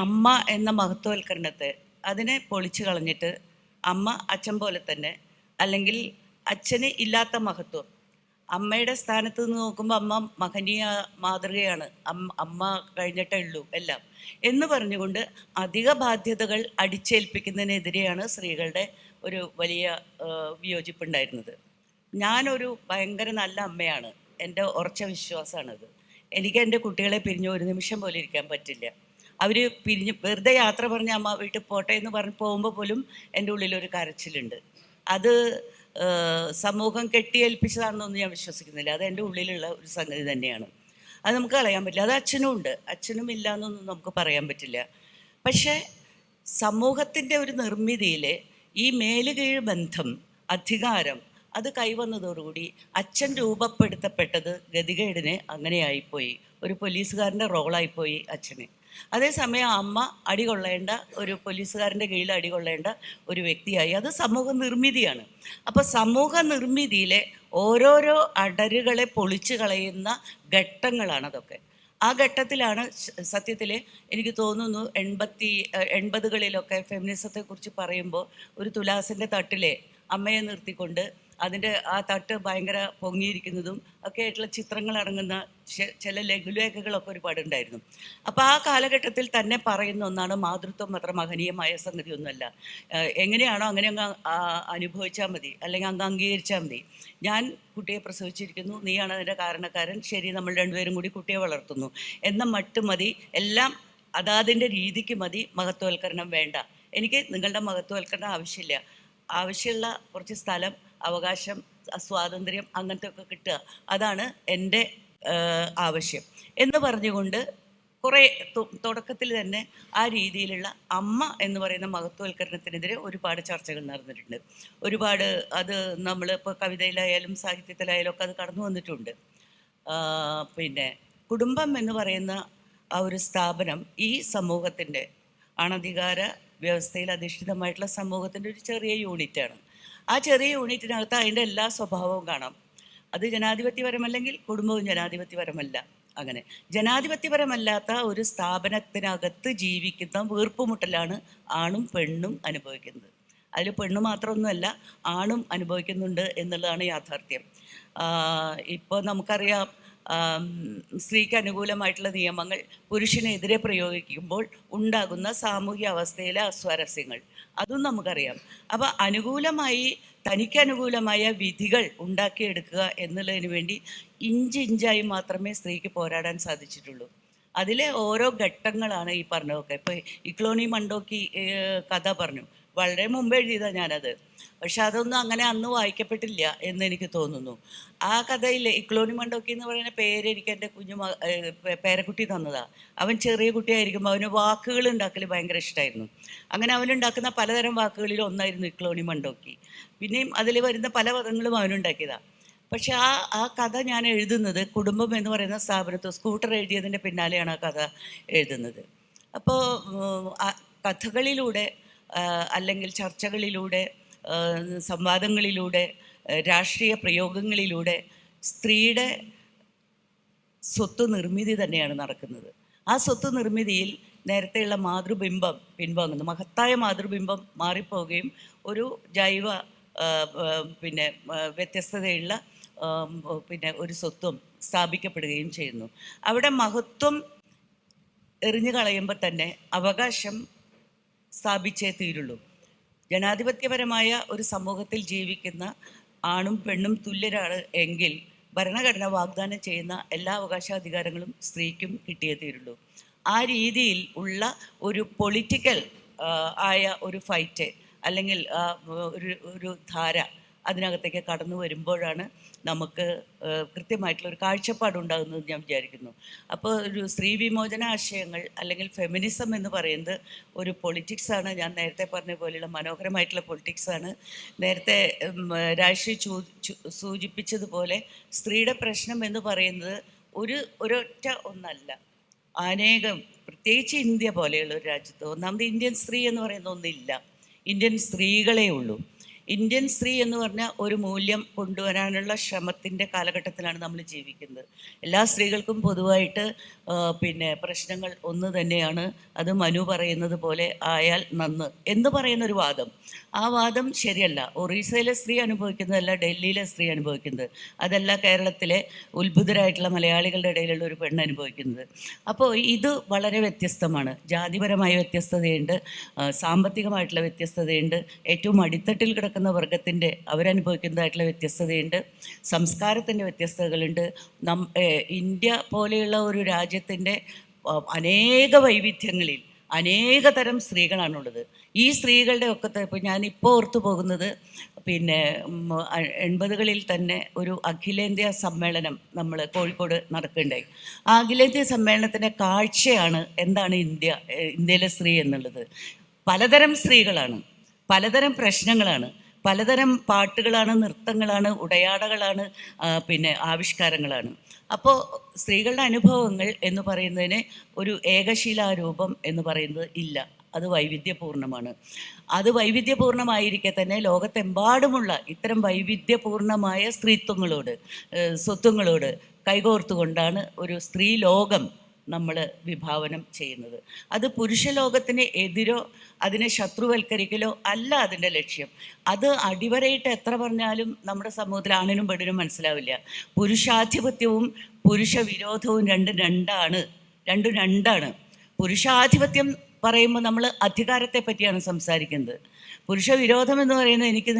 അമ്മ എന്ന മഹത്വവൽക്കരണത്തെ അതിനെ പൊളിച്ചു കളഞ്ഞിട്ട് അമ്മ അച്ഛൻ പോലെ തന്നെ, അല്ലെങ്കിൽ അച്ഛന് ഇല്ലാത്ത മഹത്വം, അമ്മയുടെ സ്ഥാനത്ത് നിന്ന് നോക്കുമ്പോൾ അമ്മ മഹനീയ മാതൃകയാണ്, അമ്മ കഴിഞ്ഞിട്ടേ ഉള്ളൂ എല്ലാം എന്ന് പറഞ്ഞുകൊണ്ട് അധിക ബാധ്യതകൾ അടിച്ചേൽപ്പിക്കുന്നതിനെതിരെയാണ് സ്ത്രീകളുടെ ഒരു വലിയ വിയോജിപ്പുണ്ടായിരുന്നത്. ഞാനൊരു ഭയങ്കര നല്ല അമ്മയാണ്, എൻ്റെ ഉറച്ച വിശ്വാസമാണത്. എനിക്ക് എൻ്റെ കുട്ടികളെ പിരിഞ്ഞ് ഒരു നിമിഷം പോലും ഇരിക്കാൻ പറ്റില്ല. അവർ വെറുതെ യാത്ര പറഞ്ഞ് അമ്മ വീട്ടിൽ പോട്ടെ എന്ന് പറഞ്ഞ് പോകുമ്പോൾ പോലും എൻ്റെ ഉള്ളിലൊരു കരച്ചിലുണ്ട്. അത് സമൂഹം കെട്ടിയേൽപ്പിച്ചതാണെന്നൊന്നും ഞാൻ വിശ്വസിക്കുന്നില്ല. അത് എൻ്റെ ഉള്ളിലുള്ള ഒരു സംഗതി തന്നെയാണ്. അത് നമുക്ക് കളയാൻ പറ്റില്ല. അത് അച്ഛനും ഉണ്ട്, അച്ഛനും ഇല്ല എന്നൊന്നും നമുക്ക് പറയാൻ പറ്റില്ല. പക്ഷേ സമൂഹത്തിൻ്റെ ഒരു നിർമ്മിതിയിൽ ഈ മേലുകീഴ് ബന്ധം, അധികാരം അത് കൈവന്നതോടുകൂടി അച്ഛൻ രൂപപ്പെടുത്തപ്പെട്ടത് ഗതികേടിന് അങ്ങനെയായിപ്പോയി. ഒരു പോലീസുകാരൻ്റെ റോളായിപ്പോയി അച്ഛന്. അതേസമയം അമ്മ അടികൊള്ളേണ്ട, ഒരു പോലീസുകാരൻ്റെ കീഴിൽ അടികൊള്ളേണ്ട ഒരു വ്യക്തിയായി. അത് സമൂഹ നിർമ്മിതിയാണ്. അപ്പോൾ സമൂഹ നിർമ്മിതിയിലെ ഓരോരോ അടരുകളെ പൊളിച്ചു കളയുന്ന ഘട്ടങ്ങളാണ് അതൊക്കെ. ആ ഘട്ടത്തിലാണ് സത്യത്തിൽ എനിക്ക് തോന്നുന്നു 80കളിലൊക്കെ ഫെമിനിസത്തെക്കുറിച്ച് പറയുമ്പോൾ ഒരു തുലാസിൻ്റെ തട്ടിലെ അമ്മയെ നിർത്തിക്കൊണ്ട് അതിൻ്റെ ആ തട്ട് ഭയങ്കര പൊങ്ങിയിരിക്കുന്നതും ഒക്കെ ആയിട്ടുള്ള ചിത്രങ്ങൾ അടങ്ങുന്ന ചില ലഘുലേഖകളൊക്കെ ഒരുപാടുണ്ടായിരുന്നു. അപ്പോൾ ആ കാലഘട്ടത്തിൽ തന്നെ പറയുന്ന ഒന്നാണ്, മാതൃത്വം അത്ര മഹനീയമായ സംഗതിയൊന്നുമല്ല, എങ്ങനെയാണോ അങ്ങനെ അങ്ങ് അനുഭവിച്ചാൽ മതി, അല്ലെങ്കിൽ അങ്ങ് അംഗീകരിച്ചാൽ മതി. ഞാൻ കുട്ടിയെ പ്രസവിച്ചിരിക്കുന്നു, നീയാണ് അതിൻ്റെ കാരണക്കാരൻ, ശരി നമ്മൾ രണ്ടുപേരും കൂടി കുട്ടിയെ വളർത്തുന്നു എന്ന മട്ട് മതി, എല്ലാം അതാതിൻ്റെ രീതിക്ക് മതി, മഹത്വവൽക്കരണം വേണ്ട, എനിക്ക് നിങ്ങളുടെ മഹത്വവൽക്കരണം ആവശ്യമില്ല, ആവശ്യമുള്ള കുറച്ച് സ്ഥലം, അവകാശം, സ്വാതന്ത്ര്യം അങ്ങനത്തെ ഒക്കെ കിട്ടുക, അതാണ് എൻ്റെ ആവശ്യം എന്ന് പറഞ്ഞുകൊണ്ട് കുറേ തുടക്കത്തിൽ തന്നെ ആ രീതിയിലുള്ള അമ്മ എന്ന് പറയുന്ന മഹത്വവൽക്കരണത്തിനെതിരെ ഒരുപാട് ചർച്ചകൾ നടന്നിട്ടുണ്ട്. ഒരുപാട് അത് നമ്മളിപ്പോൾ കവിതയിലായാലും സാഹിത്യത്തിലായാലും ഒക്കെ അത് കടന്നു വന്നിട്ടുണ്ട്. പിന്നെ കുടുംബം എന്ന് പറയുന്ന ആ ഒരു സ്ഥാപനം ഈ സമൂഹത്തിൻ്റെ അനധികാര വ്യവസ്ഥയിൽ അധിഷ്ഠിതമായിട്ടുള്ള സമൂഹത്തിൻ്റെ ഒരു ചെറിയ യൂണിറ്റാണ്. ആ ചെറിയ യൂണിറ്റിനകത്ത് അതിൻ്റെ എല്ലാ സ്വഭാവവും കാണാം. അത് ജനാധിപത്യപരമല്ലെങ്കിൽ കുടുംബവും ജനാധിപത്യപരമല്ല. അങ്ങനെ ജനാധിപത്യപരമല്ലാത്ത ഒരു സ്ഥാപനത്തിനകത്ത് ജീവിക്കുന്ന വീർപ്പുമുട്ടലാണ് ആണും പെണ്ണും അനുഭവിക്കുന്നത്. അതിൽ പെണ്ണ് മാത്രമൊന്നുമല്ല, ആണും അനുഭവിക്കുന്നുണ്ട് എന്നുള്ളതാണ് യാഥാർത്ഥ്യം. ഇപ്പോൾ നമുക്കറിയാം, സ്ത്രീക്ക് അനുകൂലമായിട്ടുള്ള നിയമങ്ങൾ പുരുഷനെതിരെ പ്രയോഗിക്കുമ്പോൾ ഉണ്ടാകുന്ന സാമൂഹ്യ അവസ്ഥയിലെ അസ്വാരസ്യങ്ങൾ, അതും നമുക്കറിയാം. അപ്പോൾ തനിക്ക് അനുകൂലമായ വിധികൾ ഉണ്ടാക്കിയെടുക്കുക എന്നുള്ളതിന് വേണ്ടി ഇഞ്ചിഞ്ചായി മാത്രമേ സ്ത്രീക്ക് പോരാടാൻ സാധിച്ചിട്ടുള്ളൂ. അതിലെ ഓരോ ഘട്ടങ്ങളാണ് ഈ പറഞ്ഞതൊക്കെ. ഇപ്പോൾ ഇക്ലോണി മണ്ടോക്കി കഥ പറഞ്ഞു, വളരെ മുമ്പ് എഴുതിയതാണ് ഞാനത്. പക്ഷെ അതൊന്നും അങ്ങനെ അന്ന് വായിക്കപ്പെട്ടില്ല എന്ന് എനിക്ക് തോന്നുന്നു. ആ കഥയിൽ ഇക്ലോണി മണ്ടോക്കി എന്ന് പറയുന്ന പേര് എനിക്ക് എൻ്റെ പേരക്കുട്ടി തന്നതാണ്. അവൻ ചെറിയ കുട്ടിയായിരിക്കുമ്പോൾ അവന് വാക്കുകൾ ഉണ്ടാക്കൽ ഭയങ്കര ഇഷ്ടമായിരുന്നു. അങ്ങനെ അവനുണ്ടാക്കുന്ന പലതരം വാക്കുകളിൽ ഒന്നായിരുന്നു ഇക്ലോണി മണ്ടോക്കി. പിന്നെയും അതിൽ വരുന്ന പല പദങ്ങളും അവനുണ്ടാക്കിയതാണ്. പക്ഷെ ആ കഥ ഞാൻ എഴുതുന്നത് കുടുംബം എന്ന് പറയുന്ന സ്ഥാപനത്തിൽ സ്കൂട്ടർ എഴുതിയതിൻ്റെ പിന്നാലെയാണ് ആ കഥ എഴുതുന്നത്. അപ്പോൾ കഥകളിലൂടെ അല്ലെങ്കിൽ ചർച്ചകളിലൂടെ, സംവാദങ്ങളിലൂടെ, രാഷ്ട്രീയ പ്രയോഗങ്ങളിലൂടെ സ്ത്രീയുടെ സ്വത്ത് നിർമ്മിതി തന്നെയാണ് നടക്കുന്നത്. ആ സ്വത്ത് നിർമ്മിതിയിൽ നേരത്തെയുള്ള മാതൃബിംബം പിൻവാങ്ങുന്നു. മഹത്തായ മാതൃബിംബം മാറിപ്പോവുകയും ഒരു ജൈവ വ്യത്യസ്തതയുള്ള ഒരു സ്വത്വം സ്ഥാപിക്കപ്പെടുകയും ചെയ്യുന്നു. അവിടെ മഹത്വം എറിഞ്ഞു കളയുമ്പോൾ തന്നെ അവകാശം സ്ഥാപിച്ചേ തീരുള്ളൂ. ജനാധിപത്യപരമായ ഒരു സമൂഹത്തിൽ ജീവിക്കുന്ന ആണും പെണ്ണും തുല്യരാണ് എങ്കിൽ ഭരണഘടന വാഗ്ദാനം ചെയ്യുന്ന എല്ലാ അവകാശാധികാരങ്ങളും സ്ത്രീക്കും കിട്ടിയേ തീരുള്ളൂ. ആ രീതിയിൽ ഉള്ള ഒരു പൊളിറ്റിക്കൽ ആയ ഒരു ഫൈറ്റ് അല്ലെങ്കിൽ ഒരു ധാര അതിനകത്തേക്ക് കടന്നു വരുമ്പോഴാണ് നമുക്ക് കൃത്യമായിട്ടുള്ള ഒരു കാഴ്ചപ്പാടുണ്ടാകുന്നത് ഞാൻ വിചാരിക്കുന്നു. അപ്പോൾ ഒരു സ്ത്രീ വിമോചന ആശയങ്ങൾ അല്ലെങ്കിൽ ഫെമിനിസം എന്ന് പറയുന്നത് ഒരു പൊളിറ്റിക്സാണ്. ഞാൻ നേരത്തെ പറഞ്ഞ പോലെയുള്ള മനോഹരമായിട്ടുള്ള പൊളിറ്റിക്സാണ്. നേരത്തെ രാഷ്ട്രീയ സൂചിപ്പിച്ചതുപോലെ സ്ത്രീയുടെ പ്രശ്നം എന്ന് പറയുന്നത് ഒരൊറ്റ ഒന്നല്ല, അനേകം, പ്രത്യേകിച്ച് ഇന്ത്യ പോലെയുള്ള ഒരു രാജ്യത്ത് ഒന്നാമത് ഇന്ത്യൻ സ്ത്രീ എന്ന് പറയുന്ന ഒന്നില്ല, ഇന്ത്യൻ സ്ത്രീകളേ ഉള്ളൂ. ഇന്ത്യൻ സ്ത്രീ എന്ന് പറഞ്ഞാൽ ഒരു മൂല്യം കൊണ്ടുവരാനുള്ള ശ്രമത്തിൻ്റെ കാലഘട്ടത്തിലാണ് നമ്മൾ ജീവിക്കുന്നത്. എല്ലാ സ്ത്രീകൾക്കും പൊതുവായിട്ട് പ്രശ്നങ്ങൾ ഒന്ന് തന്നെയാണ്. അത് മനു പറയുന്നത് പോലെ ആയാൽ നന്ന് എന്ന് പറയുന്നൊരു വാദം, ആ വാദം ശരിയല്ല. ഒറീസയിലെ സ്ത്രീ അനുഭവിക്കുന്നതല്ല ഡൽഹിയിലെ സ്ത്രീ അനുഭവിക്കുന്നത്, അതല്ല കേരളത്തിലെ ഉത്ഭുതരായിട്ടുള്ള മലയാളികളുടെ ഇടയിലുള്ള ഒരു പെണ്ണ് അനുഭവിക്കുന്നത്. അപ്പോൾ ഇത് വളരെ വ്യത്യസ്തമാണ്. ജാതിപരമായ വ്യത്യസ്തതയുണ്ട്, സാമ്പത്തികമായിട്ടുള്ള വ്യത്യസ്തതയുണ്ട്, ഏറ്റവും അടിത്തട്ടിൽ കിടക്കുന്ന വർഗത്തിൻ്റെ അവരനുഭവിക്കുന്നതായിട്ടുള്ള വ്യത്യസ്തതയുണ്ട്, സംസ്കാരത്തിൻ്റെ വ്യത്യസ്തതകളുണ്ട്. ഇന്ത്യ പോലെയുള്ള ഒരു രാജ്യത്തിൻ്റെ അനേക വൈവിധ്യങ്ങളിൽ അനേക തരം സ്ത്രീകളാണുള്ളത്. ഈ സ്ത്രീകളുടെ ഒക്കെ ഇപ്പോൾ ഞാനിപ്പോൾ ഓർത്തു പോകുന്നത് 80കളിൽ തന്നെ ഒരു അഖിലേന്ത്യാ സമ്മേളനം നമ്മൾ കോഴിക്കോട് നടക്കുകയുണ്ടായി. ആ അഖിലേന്ത്യാ സമ്മേളനത്തിൻ്റെ കാഴ്ചയാണ് എന്താണ് ഇന്ത്യയിലെ സ്ത്രീ എന്നുള്ളത്. പലതരം സ്ത്രീകളാണ്, പലതരം പ്രശ്നങ്ങളാണ്, പലതരം പാട്ടുകളാണ്, നൃത്തങ്ങളാണ്, ഉടയാടകളാണ്, ആവിഷ്കാരങ്ങളാണ്. അപ്പോൾ സ്ത്രീകളുടെ അനുഭവങ്ങൾ എന്ന് പറയുന്നതിന് ഒരു ഏകശീലാരൂപം എന്ന് പറയുന്നത് ഇല്ല. അത് വൈവിധ്യപൂർണ്ണമാണ്. അത് വൈവിധ്യപൂർണ്ണമായിരിക്കെ തന്നെ ലോകത്തെമ്പാടുമുള്ള ഇത്തരം വൈവിധ്യപൂർണ്ണമായ സ്ത്രീത്വങ്ങളോട്, സ്വത്വങ്ങളോട് കൈകോർത്തുകൊണ്ടാണ് ഒരു സ്ത്രീ ലോകം നമ്മൾ വിഭാവനം ചെയ്യുന്നത്. അത് പുരുഷ ലോകത്തിന് എതിരോ അതിനെ ശത്രുവൽക്കരിക്കലോ അല്ല അതിൻ്റെ ലക്ഷ്യം. അത് അടിവരയിട്ട് എത്ര പറഞ്ഞാലും നമ്മുടെ സമൂഹത്തിൽ ആണിനും പെണ്ണിനും മനസ്സിലാവില്ല. പുരുഷാധിപത്യവും പുരുഷ വിരോധവും രണ്ടും രണ്ടാണ്. പുരുഷാധിപത്യം പറയുമ്പോൾ നമ്മൾ അധികാരത്തെ പറ്റിയാണ് സംസാരിക്കുന്നത്. പുരുഷ വിരോധം എന്ന് പറയുന്നത് എനിക്ക്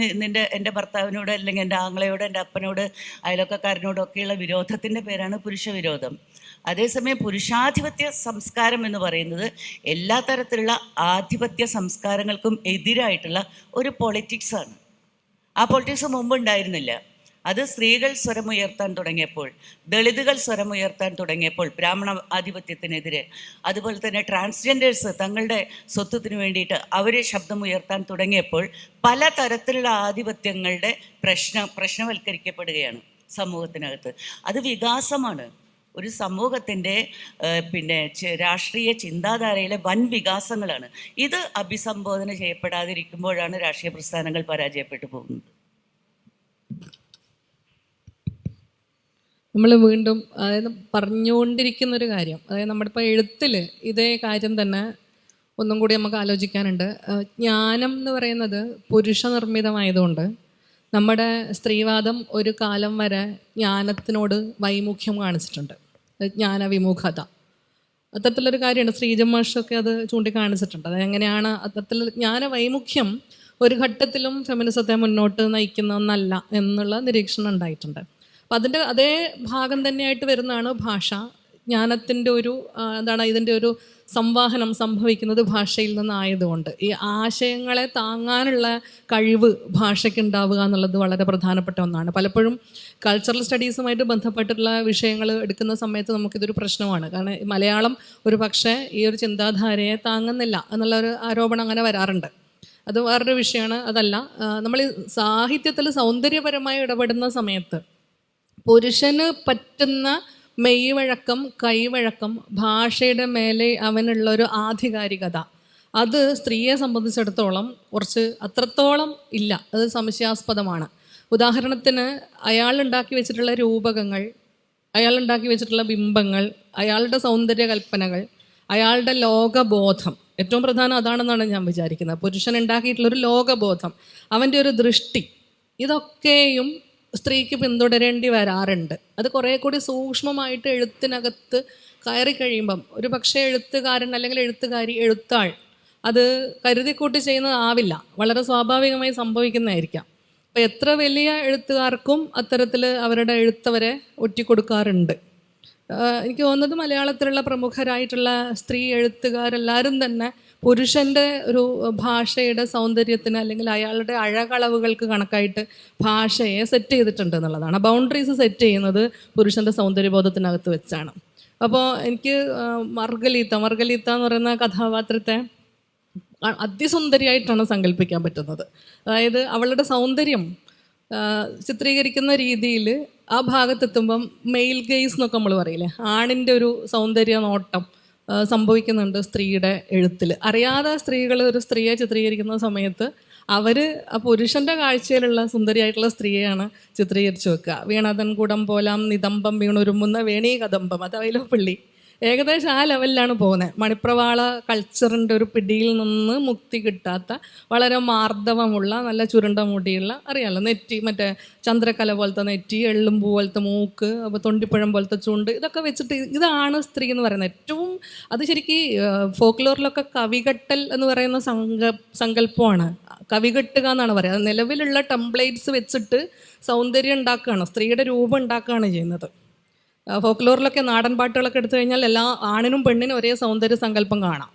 എൻ്റെ ഭർത്താവിനോട് അല്ലെങ്കിൽ എൻ്റെ ആങ്ങളയോട്, എൻ്റെ അപ്പനോട്, അയൽവക്കക്കാരനോടൊക്കെയുള്ള വിരോധത്തിൻ്റെ പേരാണ് പുരുഷ വിരോധം. അതേസമയം പുരുഷാധിപത്യ സംസ്കാരം എന്ന് പറയുന്നത് എല്ലാ തരത്തിലുള്ള ആധിപത്യ സംസ്കാരങ്ങൾക്കും എതിരായിട്ടുള്ള ഒരു പൊളിറ്റിക്സാണ്. ആ പൊളിറ്റിക്സ് മുമ്പ് ഉണ്ടായിരുന്നില്ല. അത് സ്ത്രീകൾ സ്വരമുയർത്താൻ തുടങ്ങിയപ്പോൾ, ദളിതുകൾ സ്വരമുയർത്താൻ തുടങ്ങിയപ്പോൾ ബ്രാഹ്മണ ആധിപത്യത്തിനെതിരെ, അതുപോലെ തന്നെ ട്രാൻസ്ജെൻഡേഴ്സ് തങ്ങളുടെ സ്വത്വത്തിന് വേണ്ടിയിട്ട് അവർ ശബ്ദമുയർത്താൻ തുടങ്ങിയപ്പോൾ പലതരത്തിലുള്ള ആധിപത്യങ്ങളുടെ പ്രശ്നവൽക്കരിക്കപ്പെടുകയാണ് സമൂഹത്തിനകത്ത്. അത് വികാസമാണ്. ഒരു സമൂഹത്തിൻ്റെ രാഷ്ട്രീയ ചിന്താധാരയിലെ വൻ വികാസങ്ങളാണ്. ഇത് അഭിസംബോധന ചെയ്യപ്പെടാതിരിക്കുമ്പോഴാണ് രാഷ്ട്രീയ പ്രസ്ഥാനങ്ങൾ പരാജയപ്പെട്ടു പോകുന്നത്. നമ്മൾ വീണ്ടും പറഞ്ഞുകൊണ്ടിരിക്കുന്നൊരു കാര്യം, നമ്മുടെ ഇപ്പോൾ എഴുത്തിൽ ഇതേ കാര്യം തന്നെ ഒന്നും കൂടി നമുക്ക് ആലോചിക്കാനുണ്ട്. ജ്ഞാനം എന്ന് പറയുന്നത് പുരുഷ നിർമ്മിതമായതുകൊണ്ട് നമ്മുടെ സ്ത്രീവാദം ഒരു കാലം വരെ ജ്ഞാനത്തിനോട് വൈമുഖ്യം കാണിച്ചിട്ടുണ്ട്, ജ്ഞാനവിമുഖത. അത്തരത്തിലൊരു കാര്യമാണ് ശ്രീജം മാഷൊക്കെ അത് ചൂണ്ടിക്കാണിച്ചിട്ടുണ്ട്. അത് എങ്ങനെയാണ് അത്തരത്തിൽ ജ്ഞാനവൈമുഖ്യം ഒരു ഘട്ടത്തിലും ഫെമിനിസത്തെ മുന്നോട്ട് നയിക്കുന്ന ഒന്നല്ല എന്നുള്ള നിരീക്ഷണം ഉണ്ടായിട്ടുണ്ട്. അപ്പം അതിൻ്റെ അതേ ഭാഗം തന്നെയായിട്ട് വരുന്നതാണ് ഭാഷ. ജ്ഞാനത്തിൻ്റെ ഒരു ഇതിൻ്റെ ഒരു സംവാഹനം സംഭവിക്കുന്നത് ഭാഷയിൽ നിന്നായതുകൊണ്ട് ഈ ആശയങ്ങളെ താങ്ങാനുള്ള കഴിവ് ഭാഷയ്ക്ക് ഉണ്ടാവുക എന്നുള്ളത് വളരെ പ്രധാനപ്പെട്ട ഒന്നാണ്. പലപ്പോഴും കൾച്ചറൽ സ്റ്റഡീസുമായിട്ട് ബന്ധപ്പെട്ടിട്ടുള്ള വിഷയങ്ങൾ എടുക്കുന്ന സമയത്ത് നമുക്കിതൊരു പ്രശ്നമാണ്. കാരണം മലയാളം ഒരു പക്ഷേ ഈ ഒരു ചിന്താധാരയെ താങ്ങുന്നില്ല എന്നുള്ളൊരു ആരോപണം അങ്ങനെ വരാറുണ്ട്. അത് വേറൊരു വിഷയമാണ്. അതല്ല, നമ്മൾ സാഹിത്യത്തിൽ സൗന്ദര്യപരമായി ഇടപെടുന്ന സമയത്ത് പുരുഷന് പറ്റുന്ന മെയ് വഴക്കം, കൈവഴക്കം, ഭാഷയുടെ മേലെ അവനുള്ളൊരു ആധികാരികത, അത് സ്ത്രീയെ സംബന്ധിച്ചിടത്തോളം കുറച്ച് അത്രത്തോളം ഇല്ല. അത് സംശയാസ്പദമാണ്. ഉദാഹരണത്തിന് അയാളുണ്ടാക്കി വെച്ചിട്ടുള്ള രൂപകങ്ങൾ, അയാളുണ്ടാക്കി വെച്ചിട്ടുള്ള ബിംബങ്ങൾ, അയാളുടെ സൗന്ദര്യ കൽപ്പനകൾ, അയാളുടെ ലോകബോധം, ഏറ്റവും പ്രധാനം അതാണെന്നാണ് ഞാൻ വിചാരിക്കുന്നത്. പുരുഷൻ ഉണ്ടാക്കിയിട്ടുള്ളൊരു ലോകബോധം, അവൻ്റെ ഒരു ദൃഷ്ടി, ഇതൊക്കെയും സ്ത്രീക്ക് പിന്തുടരേണ്ടി വരാറുണ്ട്. അത് കുറേ കൂടി സൂക്ഷ്മമായിട്ട് എഴുത്തിനകത്ത് കയറി കഴിയുമ്പം ഒരു പക്ഷേ എഴുത്തുകാരൻ അല്ലെങ്കിൽ എഴുത്തുകാരി, എഴുത്താൾ അത് കരുതിക്കൂട്ടി ചെയ്യുന്നതാവില്ല, വളരെ സ്വാഭാവികമായി സംഭവിക്കുന്നതായിരിക്കാം. അപ്പം എത്ര വലിയ എഴുത്തുകാർക്കും അത്തരത്തിൽ അവരുടെ എഴുത്തവരെ ഒറ്റിക്കൊടുക്കാറുണ്ട്. എനിക്ക് തോന്നുന്നത് മലയാളത്തിലുള്ള പ്രമുഖരായിട്ടുള്ള സ്ത്രീ എഴുത്തുകാരെല്ലാവരും തന്നെ പുരുഷൻ്റെ ഒരു ഭാഷയുടെ സൗന്ദര്യത്തിന് അല്ലെങ്കിൽ അയാളുടെ അഴകളവുകൾക്ക് കണക്കായിട്ട് ഭാഷയെ സെറ്റ് ചെയ്തിട്ടുണ്ട് എന്നുള്ളതാണ്. ബൗണ്ടറീസ് സെറ്റ് ചെയ്യുന്നത് പുരുഷൻ്റെ സൗന്ദര്യബോധത്തിനകത്ത് വെച്ചാണ്. അപ്പോൾ എനിക്ക് മർഗലീത്ത എന്ന് പറയുന്ന കഥാപാത്രത്തെ അതിസുന്ദരിയായിട്ടാണ് സങ്കല്പിക്കാൻ പറ്റുന്നത്. അതായത് അവളുടെ സൗന്ദര്യം ചിത്രീകരിക്കുന്ന രീതിയിൽ ആ ഭാഗത്തെത്തുമ്പം മെയിൽ ഗെയ്സ് എന്നൊക്കെ നമ്മൾ പറയില്ലേ, ആണിൻ്റെ ഒരു സൗന്ദര്യ നോട്ടം സംഭവിക്കുന്നുണ്ട് സ്ത്രീയുടെ എഴുത്തിൽ. അറിയാതെ സ്ത്രീകൾ ഒരു സ്ത്രീയെ ചിത്രീകരിക്കുന്ന സമയത്ത് അവർ ആ പുരുഷൻ്റെ കാഴ്ചയിലുള്ള സുന്ദരിയായിട്ടുള്ള സ്ത്രീയെയാണ് ചിത്രീകരിച്ചു വെക്കുക. വീണതൻ കുടം പോലാം നിതംബം വീണുരുമ്പുന്ന വേണീ കദംബം, അത് വൈലോപ്പിള്ളി ഏകദേശം ആ ലെവലിലാണ് പോകുന്നത്. മണിപ്രവാള കൾച്ചറിൻ്റെ ഒരു പിടിയിൽ നിന്ന് മുക്തി കിട്ടാത്ത വളരെ മാർദ്ദവമുള്ള നല്ല ചുരുണ്ട മുടിയുള്ള, അറിയാമല്ലോ, നെറ്റി, മറ്റേ ചന്ദ്രക്കല പോലത്തെ നെറ്റി, എള്ളുമ്പൂ പോലത്തെ മൂക്ക്, അപ്പോൾ തൊണ്ടിപ്പഴം പോലത്തെ ചുണ്ട്, ഇതൊക്കെ വെച്ചിട്ട് ഇതാണ് സ്ത്രീ എന്ന് പറയുന്നത്. ഏറ്റവും അത് ശരിക്കും ഫോക്ലോറിലൊക്കെ കവികെട്ടൽ എന്ന് പറയുന്ന സങ്കല്പമാണ്. കവികെട്ടുക എന്നാണ് പറയുക. അത് നിലവിലുള്ള ടെംപ്ലേറ്റ്സ് വെച്ചിട്ട് സൗന്ദര്യം ഉണ്ടാക്കുകയാണ്, സ്ത്രീയുടെ രൂപം ഉണ്ടാക്കുകയാണ് ചെയ്യുന്നത്. ഫോക്ലോറിലൊക്കെ നാടൻ പാട്ടുകളൊക്കെ എടുത്തു കഴിഞ്ഞാൽ എല്ലാ ആണിനും പെണ്ണിനും ഒരേ സൗന്ദര്യ സങ്കല്പം കാണാം.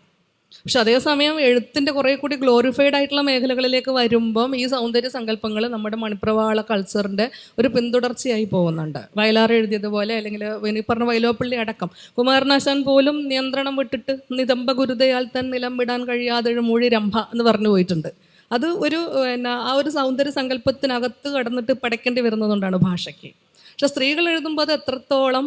പക്ഷെ അതേസമയം എഴുത്തിൻ്റെ കുറേ കൂടി ഗ്ലോറിഫൈഡ് ആയിട്ടുള്ള മേഖലകളിലേക്ക് വരുമ്പം ഈ സൗന്ദര്യ സങ്കല്പങ്ങൾ നമ്മുടെ മണിപ്രവാള കൾച്ചറിൻ്റെ ഒരു പിന്തുടർച്ചയായി പോകുന്നുണ്ട്. വയലാർ എഴുതിയതുപോലെ, അല്ലെങ്കിൽ ഈ പറഞ്ഞ വൈലോപ്പിള്ളി അടക്കം, കുമാരനാശാൻ പോലും നിയന്ത്രണം വിട്ടിട്ട് നിതംബ ഗുരുതയാൽ തൻ നിലം വിടാൻ കഴിയാതെ മൂഴി രംഭ എന്ന് പറഞ്ഞു പോയിട്ടുണ്ട്. അത് ഒരു ആ ഒരു സൗന്ദര്യ സങ്കല്പത്തിനകത്ത് കടന്നിട്ട് പടയ്ക്കേണ്ടി വരുന്നതുകൊണ്ടാണ് ഭാഷയ്ക്ക്. പക്ഷെ സ്ത്രീകൾ എഴുതുമ്പോൾ അത് എത്രത്തോളം